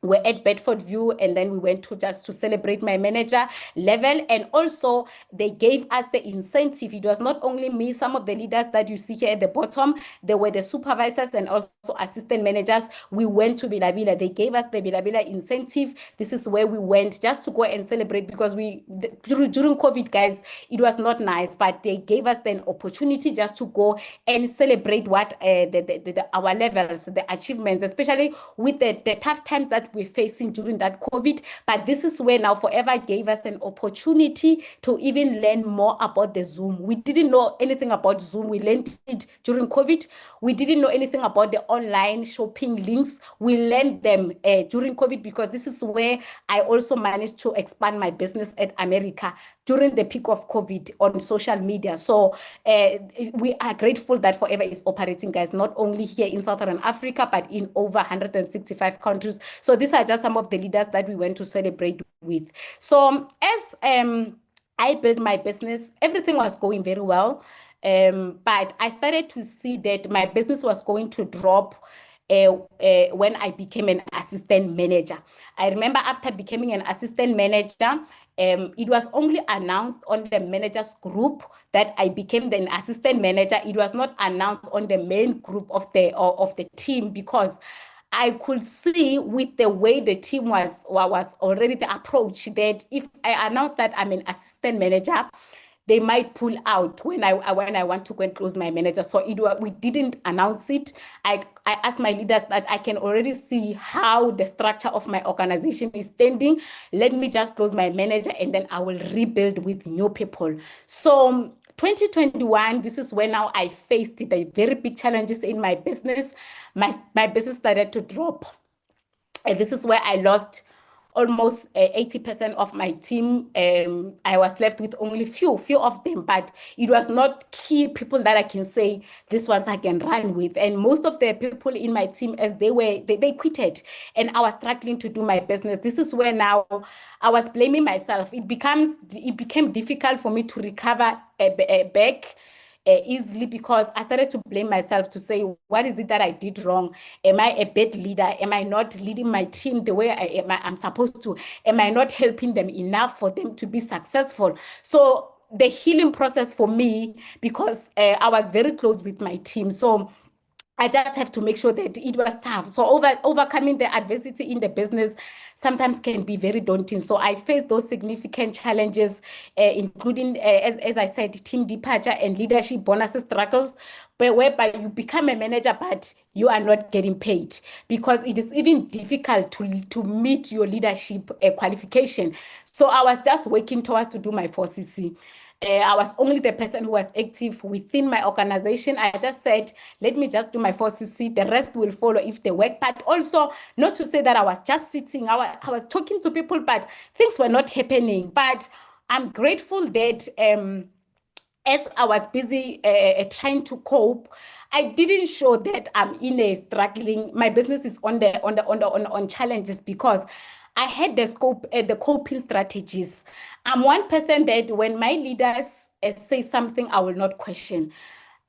were at Bedford View, and then we went to just to celebrate my manager level. And also they gave us the incentive. It was not only me, some of the leaders that you see here at the bottom, they were the supervisors and also assistant managers. We went to Bilabila. They gave us the Bilabila incentive. This is where we went just to go and celebrate, because during COVID, guys, it was not nice, but they gave us an opportunity just to go and celebrate what our levels, the achievements, especially with the tough times that we're facing during that COVID. But this is where now Forever gave us an opportunity to even learn more about the Zoom. We didn't know anything about Zoom. We learned it during COVID. We didn't know anything about the online shopping links. We learned them during COVID, because this is where I also managed to expand my business at America during the peak of COVID on social media. So we are grateful that Forever is operating, guys, not only here in Southern Africa, but in over 165 countries. So these are just some of the leaders that we went to celebrate with. So as I built my business, everything was going very well. But I started to see that my business was going to drop when I became an assistant manager. I remember after becoming an assistant manager, it was only announced on the managers group that I became an assistant manager. It was not announced on the main group of the team, because I could see with the way the team was already the approach, that if I announced that I'm an assistant manager, they might pull out when I want to go and close my manager. So we didn't announce it. I asked my leaders that I can already see how the structure of my organization is standing. Let me just close my manager, and then I will rebuild with new people. So 2021, this is when now I faced the very big challenges in my business. My business started to drop. And this is where I lost almost 80% of my team. I was left with only few of them, but it was not key people that I can say this ones I can run with. And most of the people in my team, as they quitted, and I was struggling to do my business. This is where now I was blaming myself. It became difficult for me to recover back easily, because I started to blame myself, to say, what is it that I did wrong? Am I a bad leader? Am I not leading my team the way I'm supposed to? Am I not helping them enough for them to be successful? So the healing process for me, because I was very close with my team. So I just have to make sure that it was tough. So overcoming the adversity in the business sometimes can be very daunting. So I faced those significant challenges, including, as I said, team departure and leadership bonuses struggles, whereby you become a manager, but you are not getting paid, because it is even difficult to meet your leadership qualification. So I was just working towards to do my 4CC. I was only the person who was active within my organization. I just said, let me just do my 4CC. The rest will follow if they work. But also, not to say that I was just sitting. I was talking to people, but things were not happening. But I'm grateful that as I was busy trying to cope, I didn't show that I'm in a struggling. My business is on challenges, because I had the coping strategies. I'm one person that when my leaders say something, I will not question.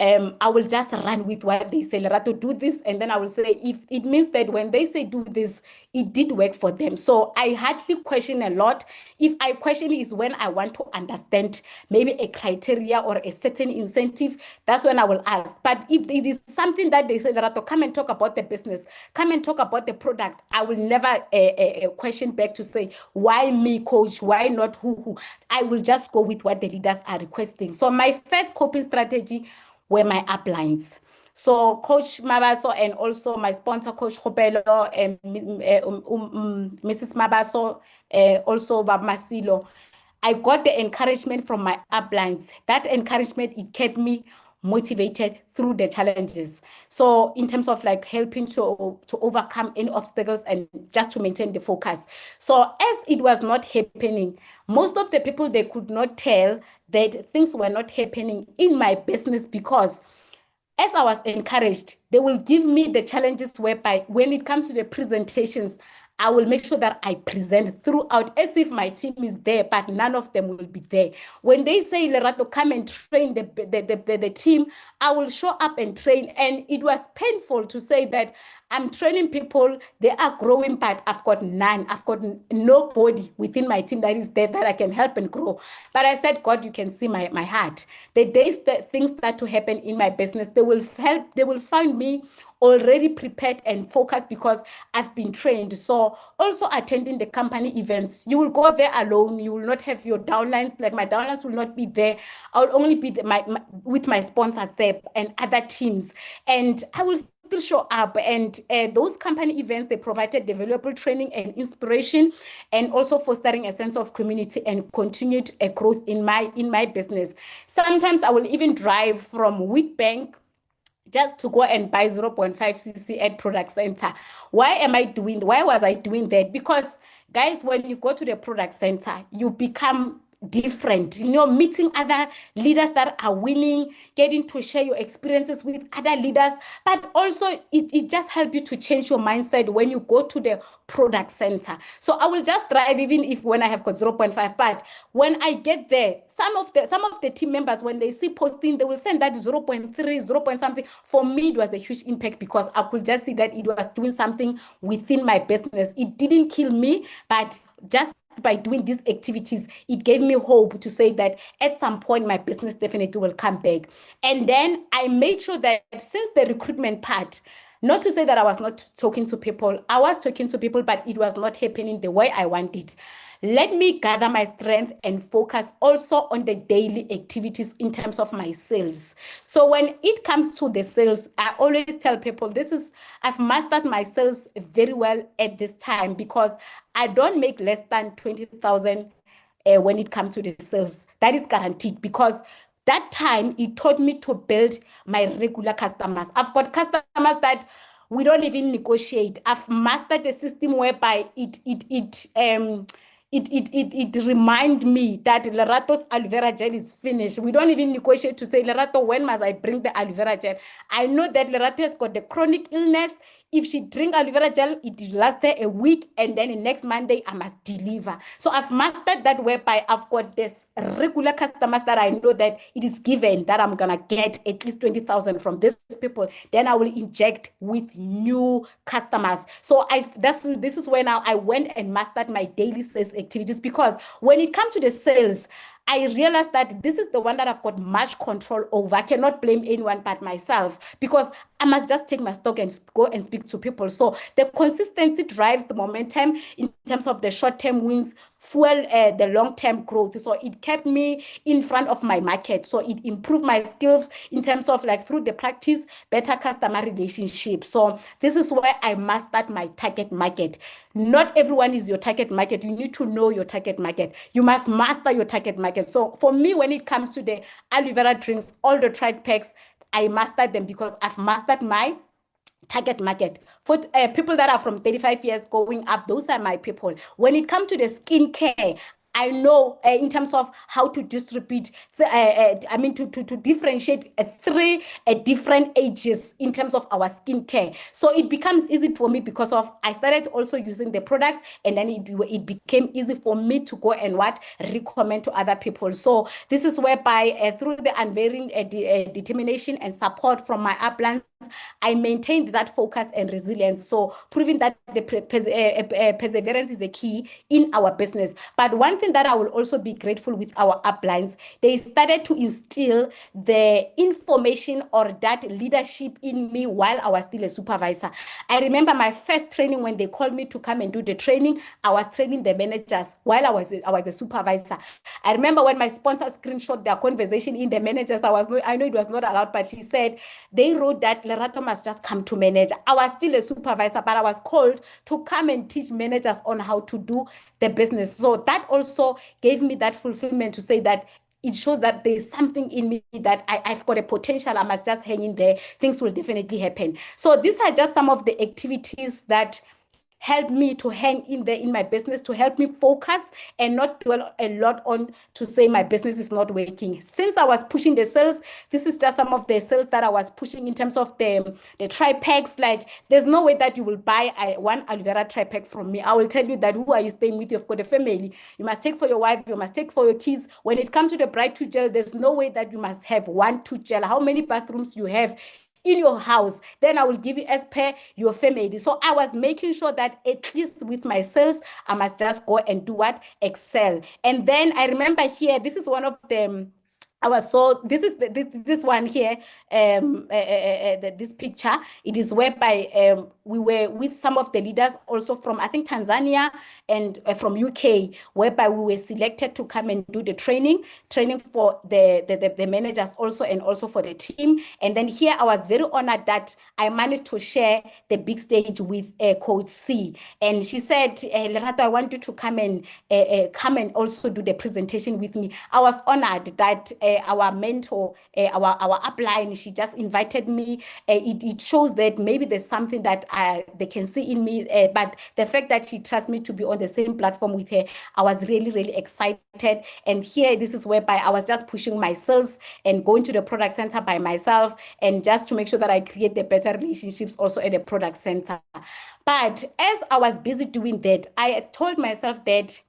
I will just run with what they say. Lerato, do this, and then I will say, if it means that when they say do this, it did work for them. So I hardly question a lot. If I question is when I want to understand maybe a criteria or a certain incentive, that's when I will ask. But if it is something that they say, Lerato, come and talk about the business, come and talk about the product, I will never question back to say, why me, coach? Why not who? I will just go with what the leaders are requesting. So my first coping strategy were my uplines. So Coach Mabaso and also my sponsor, Coach Kgopelo, and Mrs. Mabaso, also Masilo, I got the encouragement from my uplines. That encouragement, it kept me motivated through the challenges. So in terms of like helping to overcome any obstacles and just to maintain the focus. So as it was not happening, most of the people, they could not tell that things were not happening in my business, because as I was encouraged, they will give me the challenges whereby when it comes to the presentations, I will make sure that I present throughout as if my team is there, but none of them will be there. When they say, Lerato, come and train the team, I will show up and train. And it was painful to say that I'm training people, they are growing, but I've got none. I've got nobody within my team that is there that I can help and grow. But I said, God, you can see my heart. The days that things start to happen in my business, they will find me already prepared and focused because I've been trained. So also attending the company events, you will go there alone. You will not have your downlines. Like my downlines will not be there. I'll only be with my sponsors there and other teams. And I will still show up. And those company events, they provided the valuable training and inspiration, and also fostering a sense of community and continued growth in my business. Sometimes I will even drive from Wheatbank just to go and buy 0.5 cc at product center. Why was I doing that? Because guys, when you go to the product center, you become different, meeting other leaders that are winning, getting to share your experiences with other leaders, but also it just helps you to change your mindset when you go to the product center. So I will just drive even if when I have got 0.5, but when I get there, some of the team members, when they see posting, they will send that 0.3, 0. Something. For me, it was a huge impact because I could just see that it was doing something within my business. It didn't kill me, but just by doing these activities, it gave me hope to say that at some point my business definitely will come back. And then I made sure that since the recruitment part, not to say that I was not talking to people, I was talking to people, but it was not happening the way I wanted. Let me gather my strength and focus also on the daily activities in terms of my sales. So when it comes to the sales, I always tell people I've mastered my sales very well at this time because I don't make less than 20,000 when it comes to the sales. That is guaranteed because that time it taught me to build my regular customers. I've got customers that we don't even negotiate. I've mastered the system whereby it remind me that Lerato's aloe vera gel is finished. We don't even negotiate to say, Lerato, when must I bring the aloe vera gel? I know that Lerato has got the chronic illness. If she drink aloe vera gel, it lasts her a week, and then the next Monday I must deliver. So I've mastered that whereby I've got this regular customers that I know that it is given that I'm gonna get at least 20,000 from these people. Then I will inject with new customers. So this is where now I went and mastered my daily sales activities, because when it comes to the sales, I realized that this is the one that I've got much control over. I cannot blame anyone but myself because I must just take my stock and go and speak to people. So the consistency drives the momentum in terms of the short-term wins, fuel the long-term growth. So it kept me in front of my market. So it improved my skills in terms of like through the practice, better customer relationship. So this is where I mastered my target market. Not everyone is your target market. You need to know your target market. You must master your target market. So for me, when it comes to the aloe vera drinks, all the tried packs, I mastered them because I've mastered my target market. For people that are from 35 years going up, those are my people. When it comes to the skincare, I know in terms of how to distribute, to differentiate three different ages in terms of our skincare. So it becomes easy for me because of I started also using the products, and then it became easy for me to go and recommend to other people. So this is whereby through the unwavering determination and support from my uplands, I maintained that focus and resilience. So proving that the perseverance is a key in our business. But one thing that I will also be grateful with our uplines, they started to instill the information or that leadership in me while I was still a supervisor. I remember my first training when they called me to come and do the training, I was training the managers while I was a supervisor. I remember when my sponsor screenshot their conversation in the managers, I know it was not allowed, but she said they wrote that Lerato must just come to manage. I was still a supervisor, but I was called to come and teach managers on how to do the business. So that also gave me that fulfillment to say that it shows that there's something in me that I've got a potential. I must just hang in there. Things will definitely happen. So these are just some of the activities that help me to hang in there in my business, to help me focus and not dwell a lot on to say my business is not working. Since I was pushing the sales, this is just some of the sales that I was pushing in terms of the tri-packs. Like there's no way that you will buy one aloe vera tri-pack from me. I will tell you that who are you staying with? You've got a family. You must take for your wife. You must take for your kids. When it comes to the bright tooth gel, there's no way that you must have one tooth gel. How many bathrooms you have? in your house, then I will give you as per your family. So I was making sure that at least with my sales, I must just go and do what? Excel. And then I remember here, this is one of them. This is this one here, this picture. It is whereby we were with some of the leaders also from, I think, Tanzania and from UK, whereby we were selected to come and do the training for the managers also, and also for the team. And then here I was very honored that I managed to share the big stage with Coach C. And she said, Lerato, I want you to come and also do the presentation with me. I was honored that our mentor, our upline, she just invited me. It shows that maybe there's something that they can see in me, but the fact that she trusts me to be on the same platform with her, I was really, really excited. And here, this is whereby I was just pushing my sales and going to the product center by myself, and just to make sure that I create the better relationships also at the product center. But as I was busy doing that, I told myself that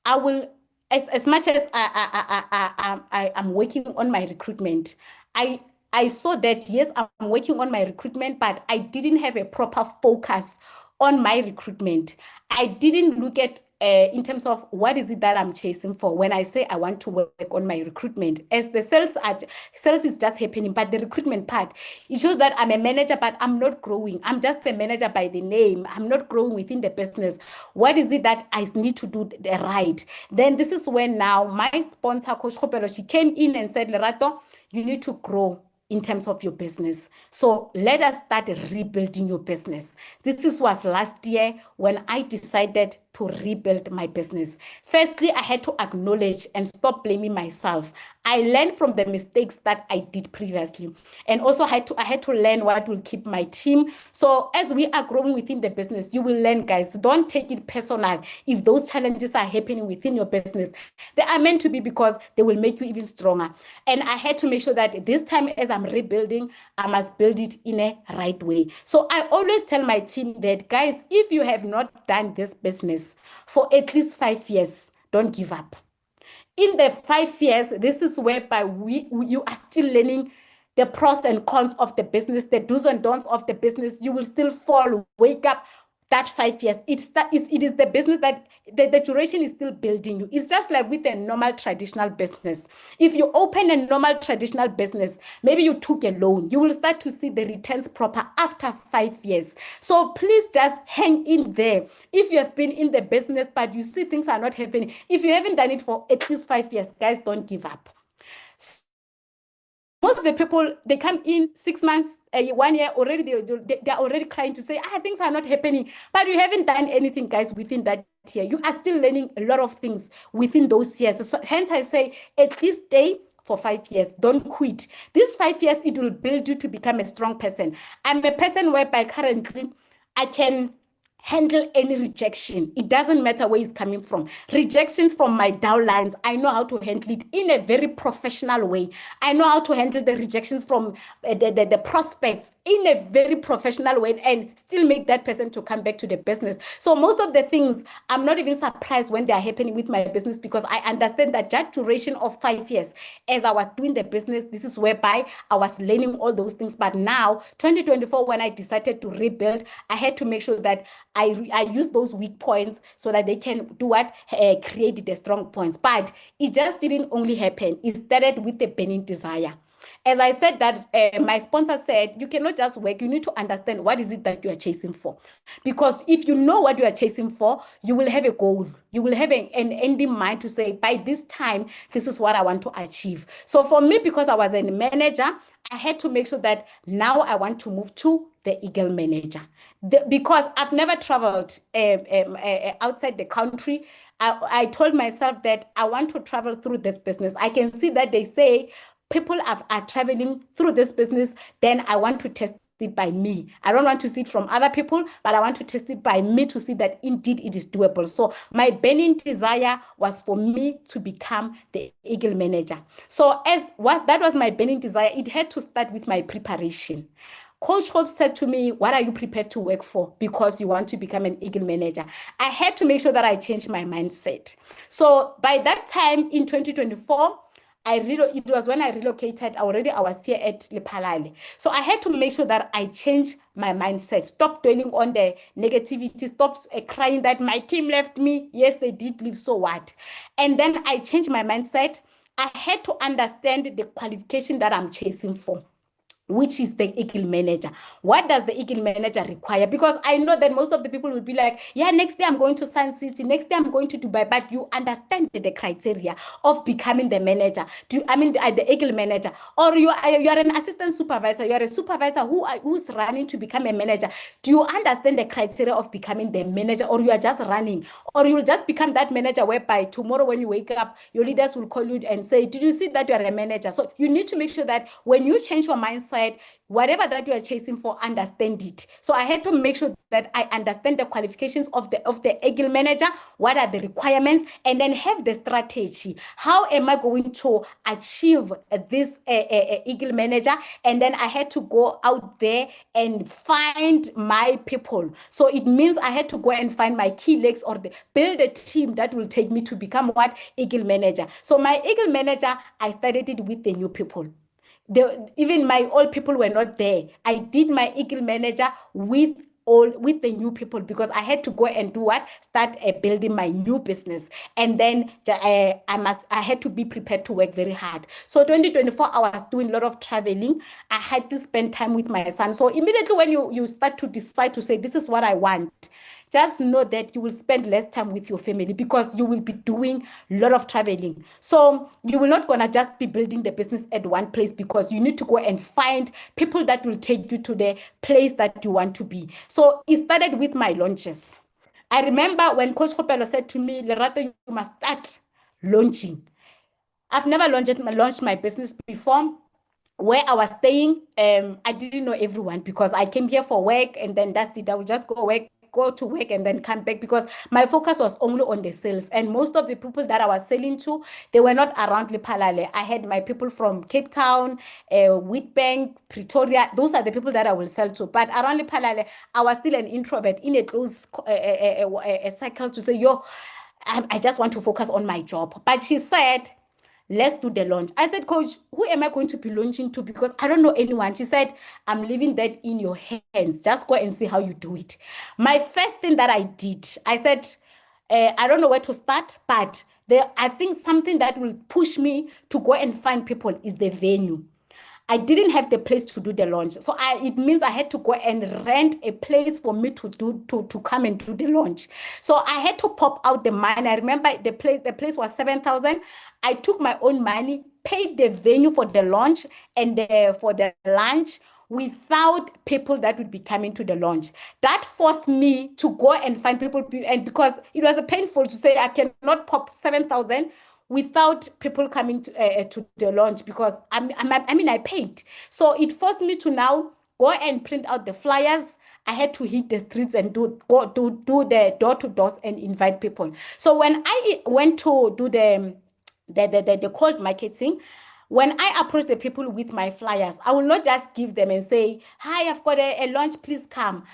I will, as much as I'm working on my recruitment, I saw that, yes, I'm working on my recruitment, but I didn't have a proper focus on my recruitment. I didn't look at in terms of what is it that I'm chasing for when I say I want to work on my recruitment. As the sales is just happening, but the recruitment part, it shows that I'm a manager, but I'm not growing. I'm just a manager by the name. I'm not growing within the business. What is it that I need to do right? Then this is when now my sponsor, Coach Kgopelo, she came in and said, Lerato, you need to grow in terms of your business. So let us start rebuilding your business. This was last year when I decided to rebuild my business. Firstly, I had to acknowledge and stop blaming myself. I learned from the mistakes that I did previously. And also I had to learn what will keep my team. So as we are growing within the business, you will learn, guys. Don't take it personal if those challenges are happening within your business. They are meant to be because they will make you even stronger. And I had to make sure that this time as I'm rebuilding, I must build it in a right way. So I always tell my team that, guys, if you have not done this business for at least 5 years, don't give up. In the 5 years, this is whereby you are still learning the pros and cons of the business, the do's and don'ts of the business. You will still fall, wake up. That 5 years, it is the business that the duration is still building you. It's just like with a normal traditional business. If you open a normal traditional business, maybe you took a loan, you will start to see the returns proper after 5 years. So please just hang in there. If you have been in the business, but you see things are not happening, if you haven't done it for at least 5 years, guys, don't give up. Most of the people, they come in 6 months, 1 year already, they're already crying to say, things are not happening. But you haven't done anything, guys, within that year. You are still learning a lot of things within those years. So hence I say, at least stay for 5 years. Don't quit. These 5 years, it will build you to become a strong person. I'm a person whereby currently I can handle any rejection. It doesn't matter where it's coming from. Rejections from my downlines, I know how to handle it in a very professional way. I know how to handle the rejections from the prospects in a very professional way and still make that person to come back to the business. So most of the things, I'm not even surprised when they are happening with my business, because I understand that duration of 5 years, as I was doing the business, this is whereby I was learning all those things. But now, 2024, when I decided to rebuild, I had to make sure that I use those weak points so that they can do what? Create the strong points. But it just didn't only happen. It started with the burning desire. As I said that, my sponsor said, you cannot just work. You need to understand what is it that you are chasing for. Because if you know what you are chasing for, you will have a goal. You will have an end in mind to say, by this time, this is what I want to achieve. So for me, because I was a manager, I had to make sure that now I want to move to the Eagle manager. Because I've never traveled outside the country. I told myself that I want to travel through this business. I can see that they say people are traveling through this business, then I want to test it by me. I don't want to see it from other people, but I want to test it by me to see that indeed it is doable. So my burning desire was for me to become the Eagle manager. So that was my burning desire. It had to start with my preparation. Coach Hope said to me, what are you prepared to work for? Because you want to become an Eagle manager. I had to make sure that I changed my mindset. So by that time in 2024, it was when I relocated. I was here at Lephalale. So I had to make sure that I change my mindset, stop dwelling on the negativity, stop crying that my team left me. Yes, they did leave, so what? And then I changed my mindset. I had to understand the qualification that I'm chasing for, which is the Eagle manager. What does the Eagle manager require? Because I know that most of the people will be like, yeah, next day I'm going to Sun City, next day I'm going to Dubai, but you understand the criteria of becoming the manager. The Eagle manager, or you are an assistant supervisor, you are a supervisor who's running to become a manager. Do you understand the criteria of becoming the manager, or you are just running, or you will just become that manager whereby tomorrow when you wake up, your leaders will call you and say, did you see that you are a manager? So you need to make sure that when you change your mindset, whatever that you are chasing for, understand it. So I had to make sure that I understand the qualifications of the Eagle manager, what are the requirements, and then have the strategy. How am I going to achieve this Eagle manager? And then I had to go out there and find my people. So it means I had to go and find my key legs, or build a team that will take me to become what? Eagle manager. So my Eagle manager, I started it with the new people. Even my old people were not there. I did my Eagle manager with the new people, because I had to go and do what? Start building my new business. And then I had to be prepared to work very hard. So 2024, I was doing a lot of traveling. I had to spend time with my son. So immediately when you start to decide to say, this is what I want, just know that you will spend less time with your family, because you will be doing a lot of traveling. So you will not gonna just be building the business at one place, because you need to go and find people that will take you to the place that you want to be. So it started with my launches. I remember when Coach Kgopelo said to me, Lerato, you must start launching. I've never launched my business before. Where I was staying, I didn't know everyone, because I came here for work, and then that's it. I would just go to work and then come back, because my focus was only on the sales. And most of the people that I was selling to, they were not around Lephalale. I had my people from Cape Town, Witbank, Pretoria. Those are the people that I will sell to. But around Lephalale, I was still an introvert in a close cycle to say, yo, I just want to focus on my job. But she said, let's do the launch. I said, Coach, who am I going to be launching to? Because I don't know anyone. She said, I'm leaving that in your hands. Just go and see how you do it. My first thing that I did, I said, I don't know where to start, but I think something that will push me to go and find people is the venue. I didn't have the place to do the launch. So it means I had to go and rent a place for me to come and do the launch. So I had to pop out the money. I remember the place was 7,000. I took my own money, paid the venue for the launch and for the lunch, without people that would be coming to the launch. That forced me to go and find people, and because it was painful to say I cannot pop 7,000 without people coming to the launch, because I paid. So it forced me to now go and print out the flyers. I had to hit the streets and do the door-to-doors and invite people. So when I went to do the cold marketing, when I approach the people with my flyers, I will not just give them and say, hi, I've got a launch, please come.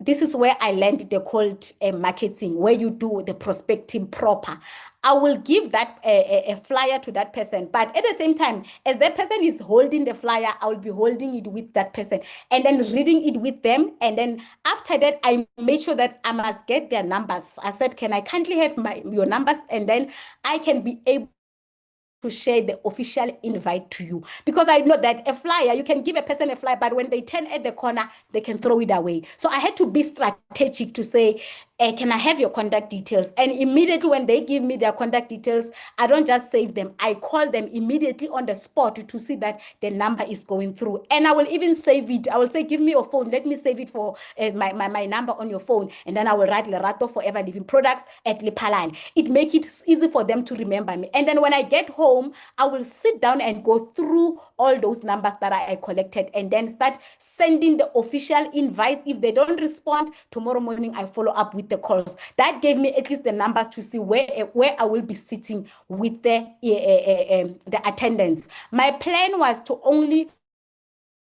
This is where I learned the cold marketing, where you do the prospecting proper. I will give that a flyer to that person, but at the same time, as that person is holding the flyer, I will be holding it with that person and then reading it with them. And then after that, I made sure that I must get their numbers. I said, can I kindly have your numbers? And then I can be able to share the official invite to you, because I know that a flyer, you can give a person a flyer, but when they turn at the corner, they can throw it away. So I had to be strategic to say, can I have your contact details? And immediately when they give me their contact details, I don't just save them. I call them immediately on the spot to see that the number is going through. And I will even save it. I will say, give me your phone. Let me save it for my number on your phone. And then I will write Lerato Forever Living Products at Lephalale. It makes it easy for them to remember me. And then when I get home, I will sit down and go through all those numbers that I collected and then start sending the official invites. If they don't respond, tomorrow morning I follow up with the calls. That gave me at least the numbers to see where I will be sitting with the attendance. My plan was to only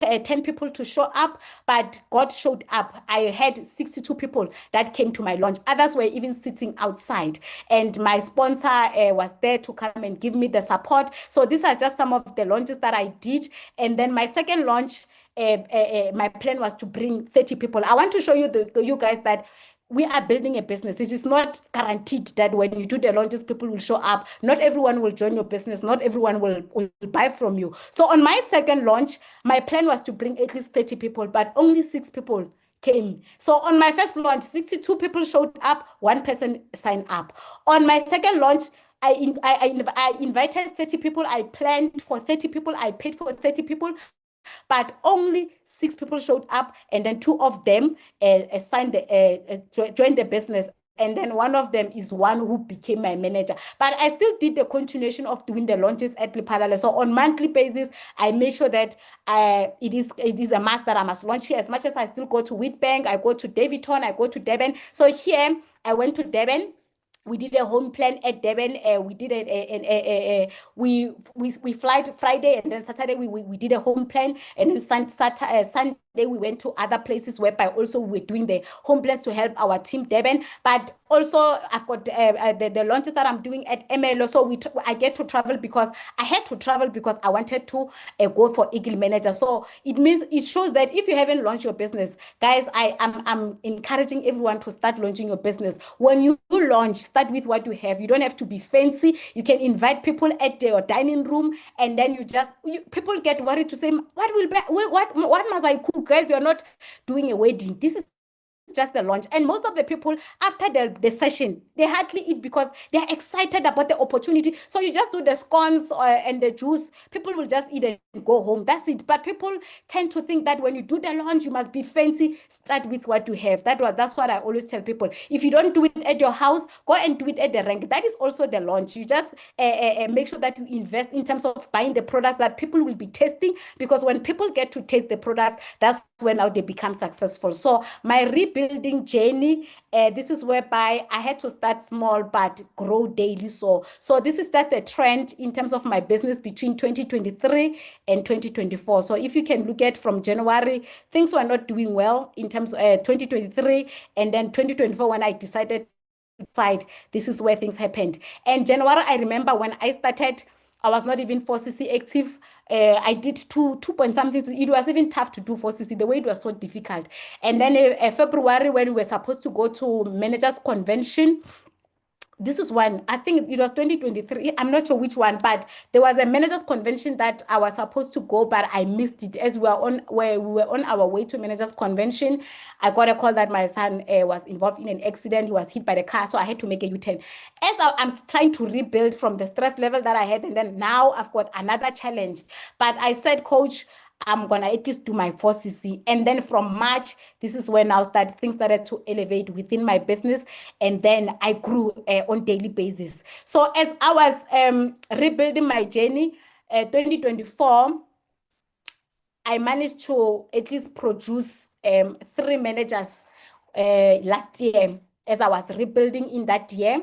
10 people to show up, but God showed up. I had 62 people that came to my launch. Others were even sitting outside, and my sponsor was there to come and give me the support. So these are just some of the launches that I did. And then my second launch, my plan was to bring 30 people. I want to show you you guys that we are building a business. It is not guaranteed that when you do the launches, people will show up. Not everyone will join your business. Not everyone will buy from you. So on my second launch, my plan was to bring at least 30 people, but only 6 people came. So on my first launch, 62 people showed up, 1 person signed up. On my second launch, I invited 30 people. I planned for 30 people. I paid for 30 people, but only 6 people showed up, and then 2 of them joined the business. And then one of them is one who became my manager. But I still did the continuation of doing the launches at Lipalale. So on monthly basis, I made sure that it is a must that I must launch here. As much as I still go to Wheatbank, I go to Davidton, I go to Durban. So here I went to Durban. We did a home plan at Durban. We did we flight Friday, and then Saturday we did a home plan, and then Sunday we went to other places whereby also we're doing the home plans to help our team Durban. But also I've got the launches that I'm doing at MLO. So I get to travel because I had to travel because I wanted to go for Eagle Manager. So it shows that if you haven't launched your business, guys, I'm encouraging everyone to start launching your business. When you launch, start with what you have. You don't have to be fancy. You can invite people at your dining room, and then people get worried to say, what must I cook? Guys, you're not doing a wedding. This is just the launch. And most of the people after the session, they hardly eat because they're excited about the opportunity. So you just do the scones and the juice. People will just eat and go home. That's it. But people tend to think that when you do the launch, you must be fancy. Start with what you have. That's what I always tell people. If you don't do it at your house, go and do it at the rank. That is also the launch. You just make sure that you invest in terms of buying the products that people will be testing, because when people get to taste the products, that's when now they become successful. So my rebuilding journey, this is whereby I had to start small but grow daily. So this is just a trend in terms of my business between 2023 and 2024. So if you can look at from January, things were not doing well in terms of 2023, and then 2024 when I decided side, this is where things happened. And January, I remember when I started, I was not even 4CC active. I did two point something. It was even tough to do 4CC. The way it was so difficult. And then February, when we were supposed to go to managers convention, this is one, I think it was 2023. I'm not sure which one, but there was a managers convention that I was supposed to go, but I missed it. As we were on our way to managers convention, I got a call that my son was involved in an accident. He was hit by the car, so I had to make a U-turn. As I'm trying to rebuild from the stress level that I had, and then now I've got another challenge. But I said, Coach, I'm gonna at least do my 4CC. And then from March, this is when things started to elevate within my business. And then I grew on daily basis. So as I was rebuilding my journey, 2024, I managed to at least produce 3 managers last year as I was rebuilding in that year.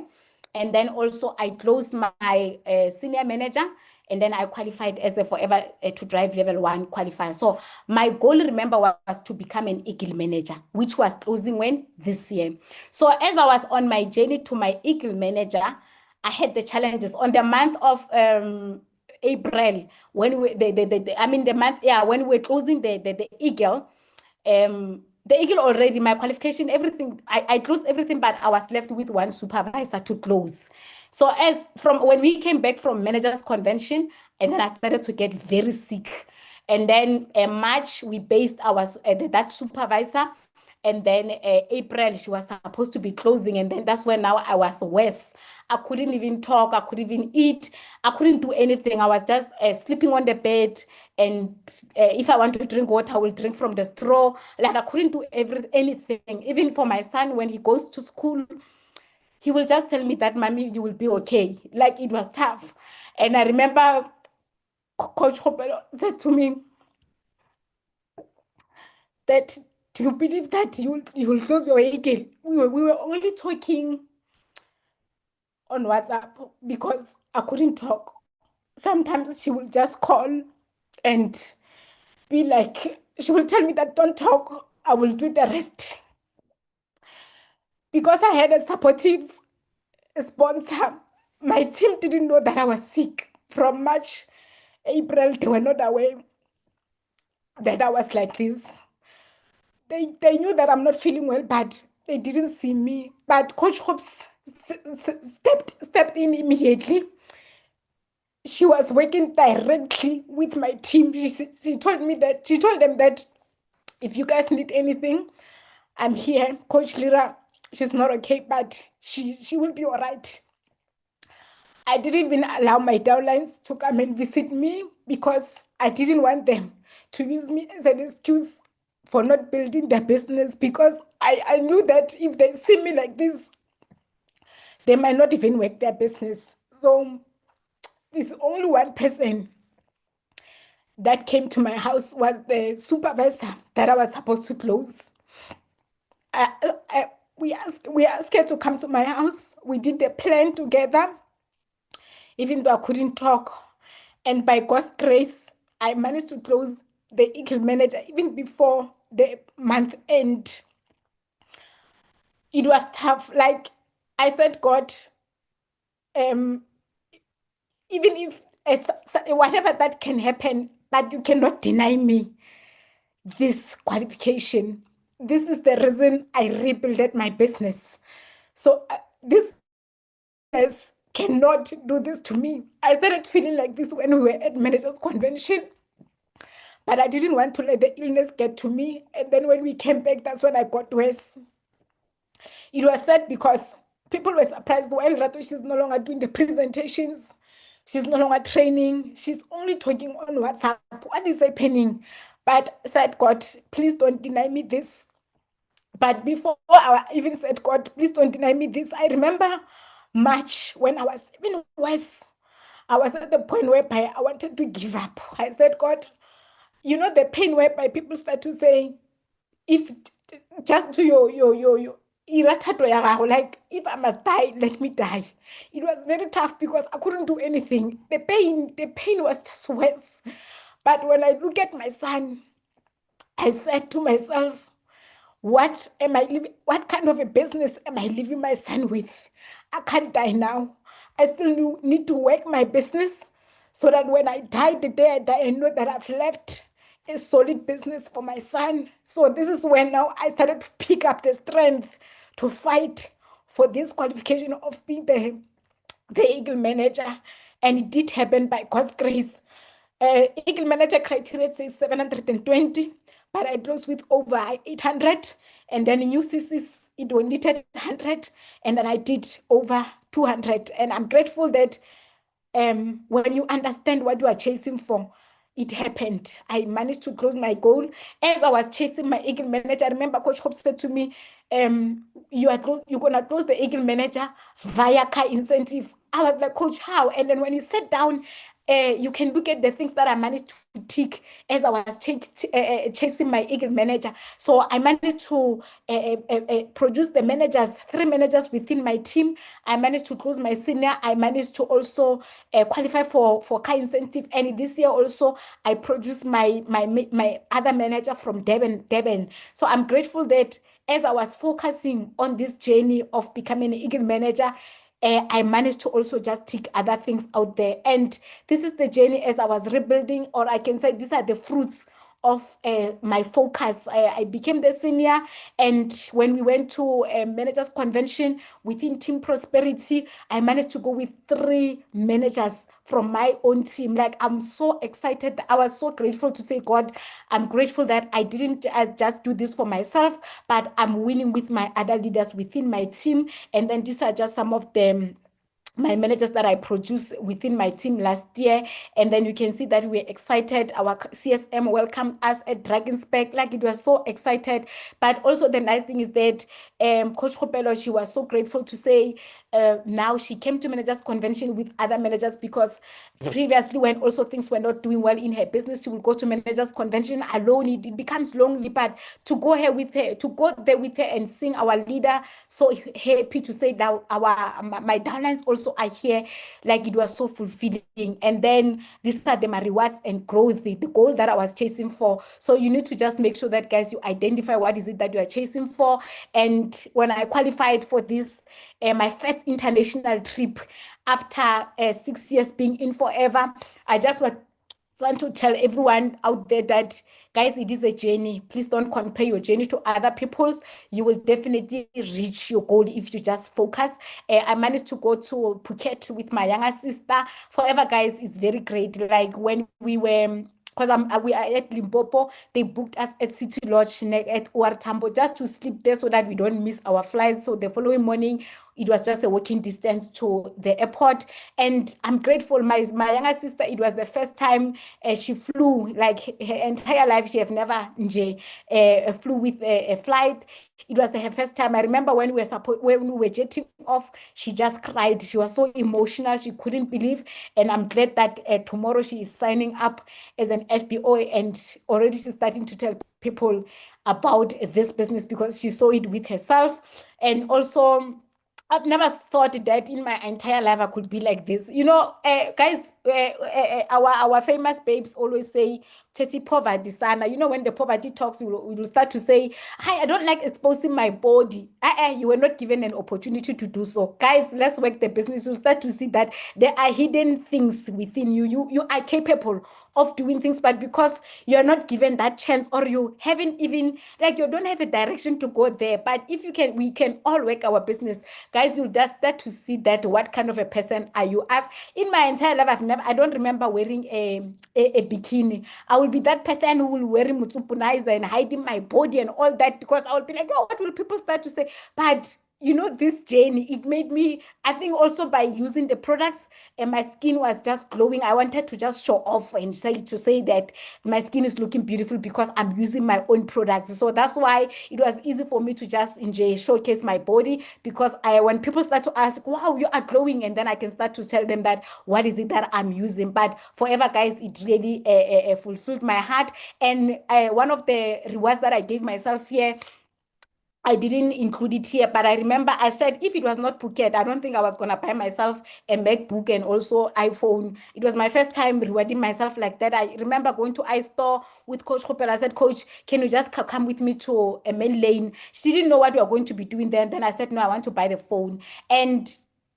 And then also I closed my senior manager, and then I qualified as a forever to drive level 1 qualifier. So my goal, remember, was to become an Eagle manager, which was closing when? This year. So as I was on my journey to my Eagle manager, I had the challenges on the month of April, when the month, when we're closing the Eagle. The Eagle already, my qualification, everything, I closed everything, but I was left with 1 supervisor to close. So as from when we came back from managers convention, and then I started to get very sick. And then in March, we based that supervisor. And then April, she was supposed to be closing. And then that's when now I was worse. I couldn't even talk. I couldn't even eat. I couldn't do anything. I was just sleeping on the bed. And if I want to drink water, I will drink from the straw. Like I couldn't do anything. Even for my son, when he goes to school, he will just tell me that, Mommy, you will be okay. Like it was tough. And I remember Coach Kgopelo said to me that, do you believe that you will close your Eagle? We were only talking on WhatsApp because I couldn't talk. Sometimes she will just call and be like, she will tell me that don't talk, I will do the rest. Because I had a supportive sponsor, my team didn't know that I was sick. From March, April, they were not aware that I was like this. They knew that I'm not feeling well, but they didn't see me. But Coach Hopes stepped in immediately. She was working directly with my team. She told them that if you guys need anything, I'm here. Coach Lira, she's not okay, but she will be all right. I didn't even allow my downlines to come and visit me because I didn't want them to use me as an excuse for not building their business, because I knew that if they see me like this, they might not even work their business. So there's only one person that came to my house, was the supervisor that I was supposed to close. We asked her to come to my house. We did the plan together, even though I couldn't talk. And by God's grace, I managed to close the Eagle Manager even before the month end. It was tough. Like I said, God, even if whatever that can happen, but you cannot deny me this qualification. This is the reason I rebuilt my business. So this cannot do this to me. I started feeling like this when we were at managers convention, but I didn't want to let the illness get to me. And then when we came back, that's when I got worse. It was sad because people were surprised. While Lerato, she's no longer doing the presentations. She's no longer training. She's only talking on WhatsApp. What is happening? But said, God, please don't deny me this. But before I even said, God, please don't deny me this, I remember March when I was even worse. I was at the point whereby I wanted to give up. I said, God, you know the pain whereby people start to say, if just to your like, if I must die, let me die. It was very tough because I couldn't do anything. The pain was just worse. But when I look at my son, I said to myself, what am I living? What kind of a business am I leaving my son with? I can't die now. I still need to work my business so that when I die, the day I die, I know that I've left a solid business for my son. So this is when now I started to pick up the strength to fight for this qualification of being the Eagle Manager. And it did happen by God's grace. Eagle Manager criteria says 720, but I closed with over 800. And then in UCCs, it only needed 100. And then I did over 200. And I'm grateful that when you understand what you are chasing for, it happened. I managed to close my goal. As I was chasing my Eagle Manager, I remember Coach Hope said to me, you're going to close the Eagle Manager via car incentive. I was like, Coach, how? And then when you sat down, you can look at the things that I managed to tick as I was chasing my Eagle Manager. So I managed to produce the managers, 3 managers within my team. I managed to close my senior. I managed to also qualify for car incentive. And this year also, I produced my other manager from Durban. So I'm grateful that as I was focusing on this journey of becoming an Eagle Manager, I managed to also just tick other things out there. And this is the journey as I was rebuilding, or I can say these are the fruits of my focus. I became the senior, and when we went to a managers convention within Team Prosperity, I managed to go with 3 managers from my own team. Like, I'm so excited. I was so grateful to say, God, I'm grateful that I didn't just do this for myself, but I'm winning with my other leaders within my team. And then these are just some of them, my managers that I produced within my team last year. And then you can see that we're excited. Our CSM welcomed us at Dragonspec. Like, it was so excited. But also the nice thing is that Coach Kgopelo, she was so grateful to say now she came to managers convention with other managers, because previously when also things were not doing well in her business, she would go to managers convention alone. It becomes lonely, but to go there with her and sing our leader, so happy to say that my downlines also also are here, like it was so fulfilling. And then these are my rewards and growth, the goal that I was chasing for. So you need to just make sure that, guys, you identify what is it that you are chasing for. And when I qualified for this, my first international trip after 6 years being in forever, I just want to tell everyone out there that, guys, it is a journey. Please don't compare your journey to other people's. You will definitely reach your goal if you just focus. I managed to go to Phuket with my younger sister. Forever, guys, is very great. Like when we were, because we are at Limpopo, they booked us at City Lodge at OR Tambo just to sleep there so that we don't miss our flights. So the following morning, it was just a walking distance to the airport. And I'm grateful. My younger sister, it was the first time she flew, like her entire life, she have never flew with a flight. It was her first time. I remember when we were jetting off, she just cried. She was so emotional. She couldn't believe. And I'm glad that tomorrow she is signing up as an FBO, and already she's starting to tell people about this business because she saw it with herself. And also, I've never thought that in my entire life I could be like this. Guys, our famous babes always say, "Teti poverty sana." When the poverty talks, you will start to say, "Hi, I don't like exposing my body." You were not given an opportunity to do so. Guys, let's work the business. You'll start to see that there are hidden things within you. You are capable of doing things, but because you're not given that chance, or you haven't even, like, you don't have a direction to go there. But if you can, we can all work our business. Guys, you'll just start to see that what kind of a person are you. In my entire life, I don't remember wearing a bikini. I will be that person who will wear mutsupunizer and hiding my body and all that, because I will be like, oh, what will people start to say? But this journey, it made me, I think also by using the products, and my skin was just glowing. I wanted to just show off and say that my skin is looking beautiful because I'm using my own products. So that's why it was easy for me to just enjoy, showcase my body, because when people start to ask, wow, you are glowing, and then I can start to tell them that what is it that I'm using. But forever, guys, it really fulfilled my heart. And one of the rewards that I gave myself here, I didn't include it here, but I remember I said if it was not Phuket, I don't think I was going to buy myself a MacBook and also iPhone. It was my first time rewarding myself like that. I remember going to iStore with Coach Kgopelo. I said, Coach, can you just come with me to a main lane? She didn't know what we were going to be doing there. And then I said, no, I want to buy the phone. And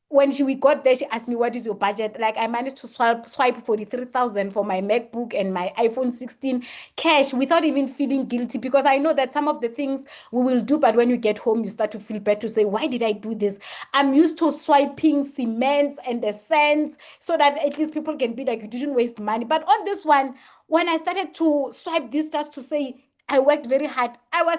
when we got there, she asked me, what is your budget? Like, I managed to swipe 43,000 for my MacBook and my iPhone 16 cash without even feeling guilty, because I know that some of the things we will do, but when you get home, you start to feel bad to say, why did I do this? I'm used to swiping cements and the cents so that at least people can be like, you didn't waste money. But on this one, when I started to swipe this just to say, I worked very hard. I was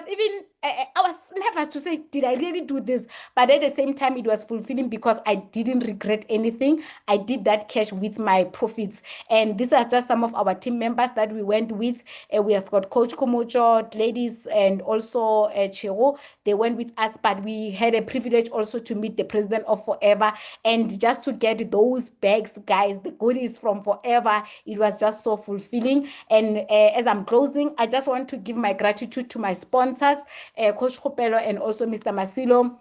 nervous to say, did I really do this? But at the same time, it was fulfilling because I didn't regret anything. I did that cash with my profits. And these are just some of our team members that we went with. We have got Coach Komocho, ladies, and also Chiro. They went with us, but we had a privilege also to meet the president of Forever. And just to get those bags, guys, the goodies from Forever, it was just so fulfilling. And as I'm closing, I just want to give my gratitude to my sponsors, Coach Kgopelo and also Mr. Masilo.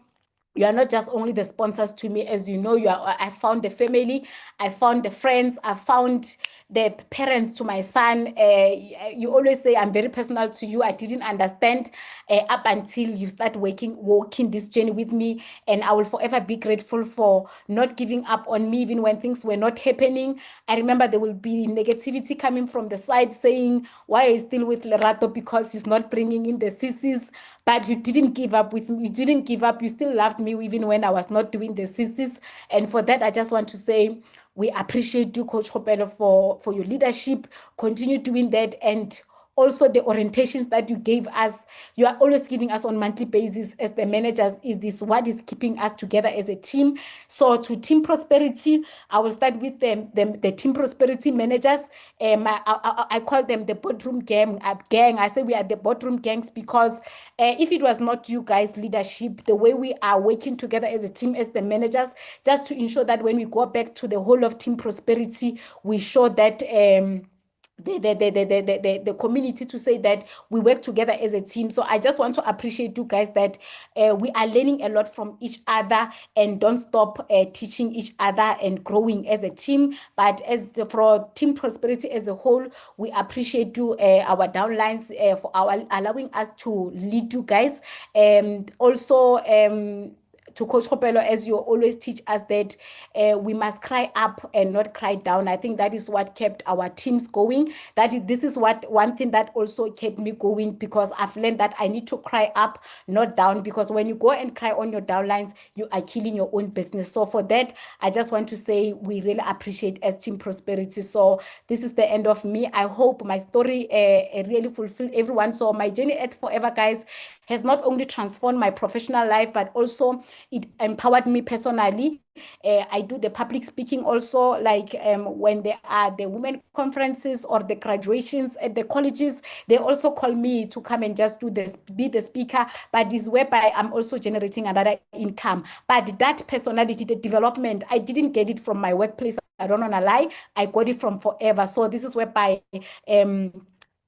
You are not just only the sponsors to me, as you know. I found the family, I found the friends, I found the parents to my son. You always say I'm very personal to you. I didn't understand up until you start walking this journey with me, and I will forever be grateful for not giving up on me even when things were not happening. I remember there will be negativity coming from the side saying, why are you still with Lerato, because she's not bringing in the CCs? But you didn't give up with me. You didn't give up. You still loved me even when I was not doing the CCs. And for that, I just want to say we appreciate you, Coach Kgopelo, for your leadership. Continue doing that. And also the orientations that you gave us, you are always giving us on monthly basis as the managers. Is this what is keeping us together as a team? So to Team Prosperity, I will start with the Team Prosperity managers. I call them the boardroom gang. I say we are the boardroom gangs because if it was not you guys' leadership, the way we are working together as a team, as the managers, just to ensure that when we go back to the whole of Team Prosperity, we show that the community to say that we work together as a team. So I just want to appreciate you guys that we are learning a lot from each other and don't stop teaching each other and growing as a team. But for Team Prosperity as a whole, we appreciate you, our downlines, for allowing us to lead you guys. Also, to Coach Kgopelo, as you always teach us that we must cry up and not cry down. I think that is what kept our teams going. This is what one thing that also kept me going, because I've learned that I need to cry up, not down, because when you go and cry on your downlines, you are killing your own business. So for that, I just want to say we really appreciate as Team Prosperity. So this is the end of me. I hope my story really fulfilled everyone. So my journey at Forever, guys, has not only transformed my professional life, but also it empowered me personally. I do the public speaking also, like when there are the women conferences or the graduations at the colleges, they also call me to come and just do this, be the speaker. But this whereby I'm also generating another income. But that personality, the development, I didn't get it from my workplace. I don't want to lie. I got it from Forever. So this is whereby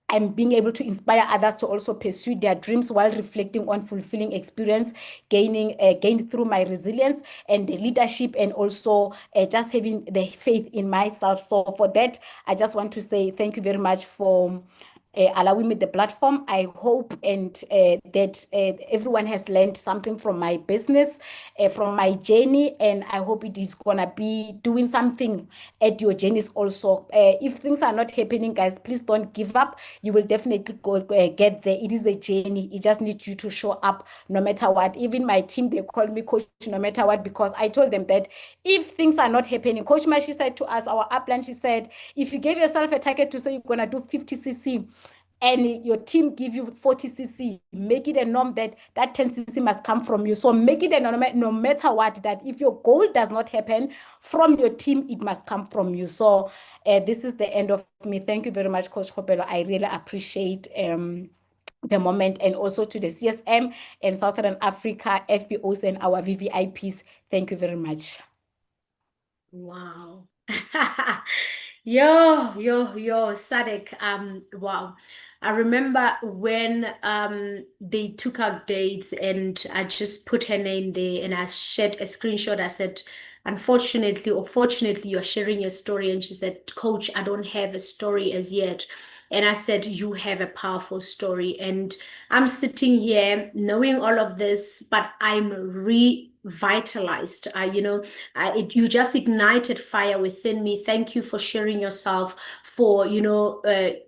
I'm being able to inspire others to also pursue their dreams while reflecting on fulfilling experience, gained through my resilience and the leadership, and also just having the faith in myself. So for that, I just want to say thank you very much for allowing me the platform. I hope and that everyone has learned something from my business, from my journey, and I hope it is gonna be doing something at your journeys also. If things are not happening, guys, please don't give up. You will definitely get there. It is a journey. It just needs you to show up no matter what. Even my team, they call me coach no matter what, because I told them that if things are not happening, Coach Mashi said to us, our upline, she said, if you gave yourself a target to say you're gonna do 50cc, and your team give you 40cc, make it a norm that 10cc must come from you. So make it a norm, no matter what, that if your goal does not happen from your team, it must come from you. So this is the end of me. Thank you very much, Coach Kgopelo. I really appreciate the moment, and also to the CSM and Southern Africa FBOs and our VVIPs. Thank you very much. Wow. Yo, Sadek. Wow. I remember when they took out dates and I just put her name there and I shared a screenshot. I said, unfortunately or fortunately, you're sharing your story. And she said, Coach, I don't have a story as yet. And I said, you have a powerful story. And I'm sitting here knowing all of this, but I'm revitalized. You just ignited fire within me. Thank you for sharing yourself, for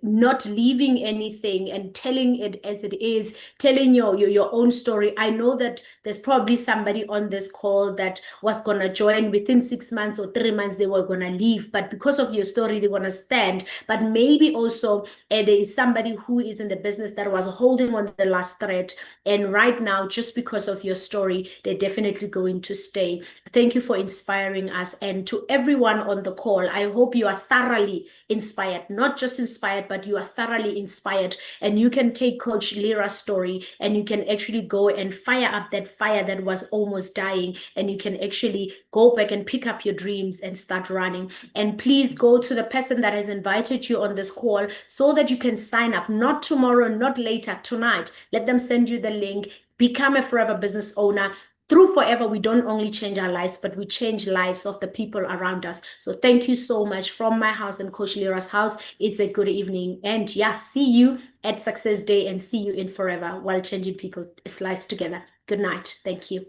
not leaving anything and telling it as it is, telling your own story. I know that there's probably somebody on this call that was gonna join within 6 months or 3 months, they were gonna leave, but because of your story, they're gonna stand. But maybe also there is somebody who is in the business that was holding on the last thread, and right now, just because of your story, they're definitely going to stay. Thank you for inspiring us. And to everyone on the call, I hope you are thoroughly inspired, not just inspired, but you are thoroughly inspired. And you can take Coach Lera's story and you can actually go and fire up that fire that was almost dying. And you can actually go back and pick up your dreams and start running. And please go to the person that has invited you on this call so that you can sign up, not tomorrow, not later, tonight. Let them send you the link. Become a forever business owner. Through Forever, we don't only change our lives, but we change lives of the people around us. So thank you so much from my house and Coach Lera's house. It's a good evening. And yeah, see you at Success Day and see you in Forever while changing people's lives together. Good night. Thank you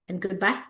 and goodbye.